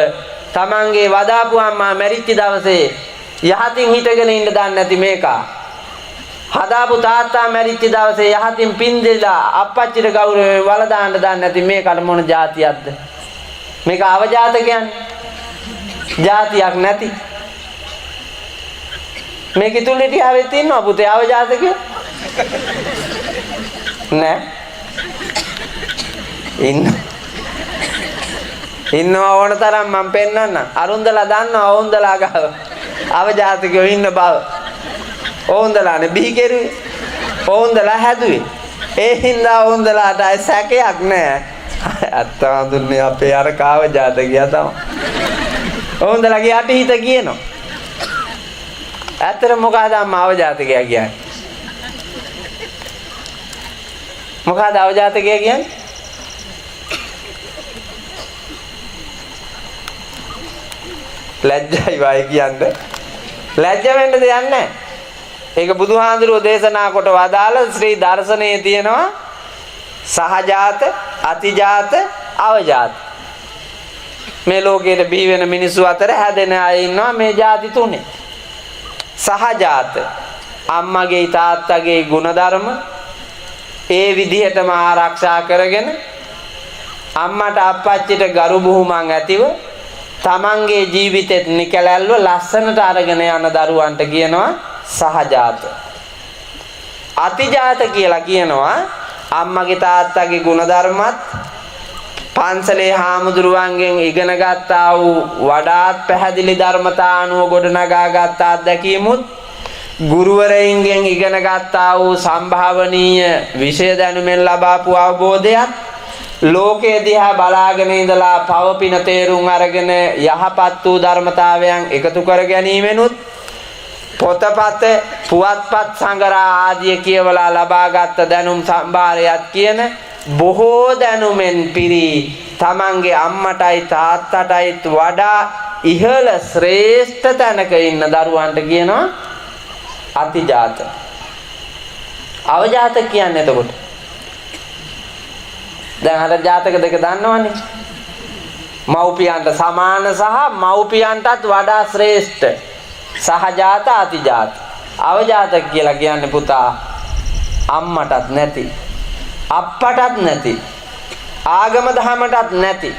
Speaker 1: තමන්ගේ වදාපු අම්මා මැරිච්ච දවසේ යහතින් හිටගෙන ඉන්න දන්නේ නැති මේකා. හදාපු තාත්තා මැරිච්ච දවසේ යහතින් පින් දෙලා අප්පච්චිට ගෞරවයෙන් වල දාන්න දන්නේ නැති මේකට මොන જાතියක්ද? මේක අවජාතකයන්. જાතියක් නැති. මේක තුලිටි ආවෙත් ඉන්නවා පුතේ අවජාතකය. නෑ. ඉන්නවා ඕන තරම් මම පෙන්නන්න. අරුන්දලා දන්නවා ඕන්දලා ගාව. අවජාතකයෝ ඉන්න බව. ඕන්දලානේ බිහි කෙරුවේ. ඕන්දලා හැදුවේ. ඒ හින්දා ඕන්දලාට අය සැකයක් නෑ. අත්තා දුන්නේ අපේ අර කාව ජාතකයා තමයි. ඕන්දලාගේ අටහිත කියනවා. ඇත්තට මොකද අම්මාව ජාතකයා කියන්නේ? මොකද අවජාතකයා කියන්නේ? ලැජ්ජයි වයි කියන්නේ. ලැජ්ජ වෙන්න දෙයක් නැහැ. ඒක බුදුහාඳුරෝ දේශනා කොට වදාළ ශ්‍රී දර්ශනයේ තියෙනවා සහජාත, අතිජාත, අවජාත. මේ ලෝකයේ බිහි වෙන මිනිස්සු අතර හැදෙන අය ඉන්නවා මේ ಜಾති තුනේ. සහජාත අම්මගේ තාත්තගේ ගුණධර්ම ඒ විදිහටම ආරක්ෂා කරගෙන අම්මට අප්පච්චිට ගරු බුහුමන් ඇතිව තමන්ගේ ජීවිතෙත් නිකැලැල්ව ලස්සනට අරගෙන යන දරුවන්ට කියනවා සහජාත. අතිජාත කියලා කියනවා අම්මගේ තාත්තගේ ගුණධර්මත් පන්සලේ හාමුදුරුවන්ගෙන් ඉගෙන ගත්තා වූ වඩාත් පැහැදිලි ධර්මතා අනුව ගොඩනගා ගත් අත්දැකීමුත් ගුරුවරයින්ගෙන් ඉගෙන ගත්තා වූ සම්භාවනීය විෂය දැනුමෙන් ලබාපු අවබෝධයත් ලෝකයේ දිහා බලාගෙන ඉඳලා පවපින තේරුම් අරගෙන යහපත් වූ ධර්මතාවයන් එකතු කර ගැනීමෙනුත් පොතපත පුවත්පත් සංග්‍රහ ආදී කියවලා ලබාගත් දැනුම් සම්භාරයක් කියන බොහෝ දැනුමෙන් පිරි තමන්ගේ අම්මටයි තාත්තටයි වඩා ඉහළ ශ්‍රේෂ්ඨ තැනක ඉන්න දරුවන්ට කියනවා අතිජාත. අවජාත කියන්නේ එතකොට දැන් අර ජාතක දෙක දන්නවනේ. මව්පියන්ට සමාන සහ මව්පියන්ටත් වඩා ශ්‍රේෂ්ඨ සහජාත අතිජාත. අවජාත කියලා කියන්නේ පුතා අම්මටත් නැති අප්පටත් නැති ආගම දහමටත් නැති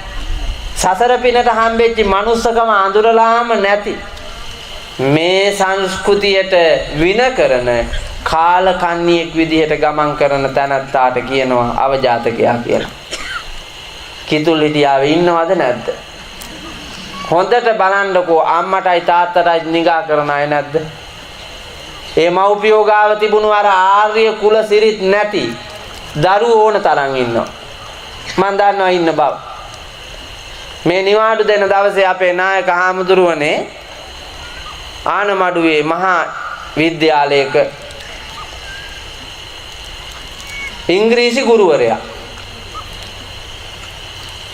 Speaker 1: සසර පිනට හම්බෙච්ච මනුස්සකම අඳුරලාම නැති මේ සංස්කෘතියට වින කරන කාලකන්ණියෙක් විදිහට ගමන් කරන තැනත්තාට කියනවා අවජාතකයා කියලා. කිතුල් හිටියාවේ ඉන්නවද නැද්ද? හොඳට බලන්නකෝ අම්මටයි තාත්තටයි නිගා කරන අය නැද්ද? ඒ මව්පියෝ ගාව තිබුණු අර ආර්ය කුල සිරිත් නැති දරුවෝ ඕන තරම් ඉන්නවා. මම දන්නවා ඉන්න බව. මේ නිවාඩු දෙන දවසේ අපේ නායක හාමුදුරුවනේ ආනමඩුවේ මහා විද්‍යාලයක ඉංග්‍රීසි ගුරුවරයා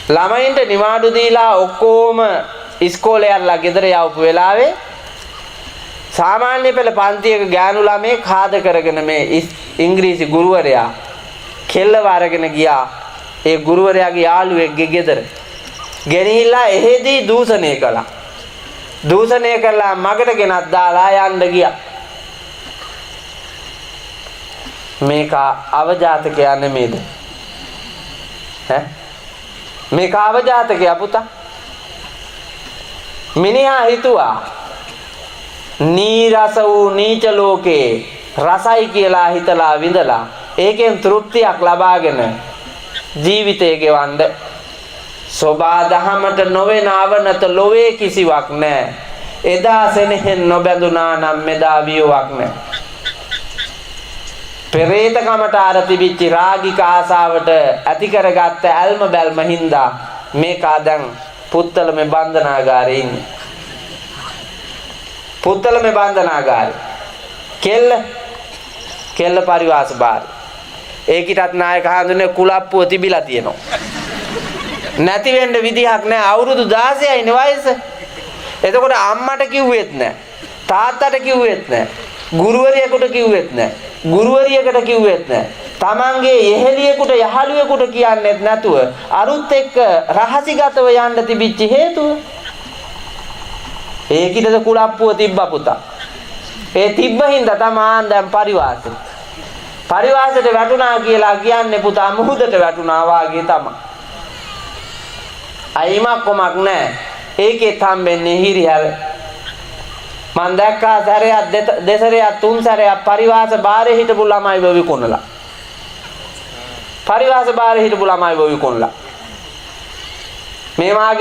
Speaker 1: ළමයින්ට නිවාඩු දීලා ඔක්කොම ඉස්කෝලේ යලා ගෙදර යවපු වෙලාවේ සාමාන්‍ය පෙළ පන්තියක ගෑනු ළමේ කාද කරගෙන මේ ඉංග්‍රීසි ගුරුවරයා කෙල්ලව අරගෙන ගියා ඒ ගුරුවරයාගේ යාළුවෙක්ගේ ගෙදර. ගෙනහිල්ලා එහෙදී දූෂණය කළා. දූෂණය කළා මගට ගෙනත් දාලා යන්න ගියා. මේක අවජාතකයා නෙමෙයිද? මේක අවජාතකයා පුතා. මිනිහා හිතුවා නීරස වූ නීච ලෝකේ රසයි කියලා හිතලා විඳලා ඒකෙන් තෘප්තියක් ලබාගෙන ජීවිතය ගෙවන්න. සෝබා දහමට නොවන අවනත ලෝවේ කිසිවක් නැහැ. එදා සෙනෙහෙන් නොබැඳුනා නම් මෙදා වියුවක් නැහැ. පෙරේතකමට අර තිබිච්ච රාගික ආසාවට ඇති කරගත්ත ඇල්ම බැල්ම හින්දා මේකා දැන් පුත්තලමේ බන්ධනාගාරේ ඉන්නේ. පුත්තලමේ බන්ධනාගාරේ. කෙල්ල පරිවාස බාරේ. ඒකිටත් නායක හඳුනේ කුලප්පුව තිබිලා තියෙනවා. නැති වෙන්න විදිහක් නැහැ. අවුරුදු 16යි නේ වයස. එතකොට අම්මට කිව්වෙත් නැහැ. තාත්තට කිව්වෙත් නැහැ. ගුරුවරියෙකුට කිව්වෙත් නැහැ. ගුරුවරියකට කිව්වෙත් නැහැ. තමන්ගේ යෙහෙළියෙකුට යහළුවෙකුට කියන්නෙත් නැතුව අරුත් එක්ක රහසිගතව යන්න තිබිච්ච හේතුව. ඒකිටද කුලප්පුව තිබ්බා පුතා. ඒ තිබ්බ හින්දා තමන් දැන් පරිවාසෙ. පරිවාසයට වැටුණා කියලා කියන්නේ පුතා මුහුදට වැටුණා වාගේ තමයි. අයිමක් කොමක් නැහැ. ඒකෙත් හම්බෙන්නේ හිරිහැර. මං දැක්කා සැරයක් දෙසරයක් තුන් සැරයක් පරිවාස බාරේ හිටපු ළමයිව විකුණලා. පරිවාස බාරේ හිටපු ළමයිව විකුණලා. මේ මාගේ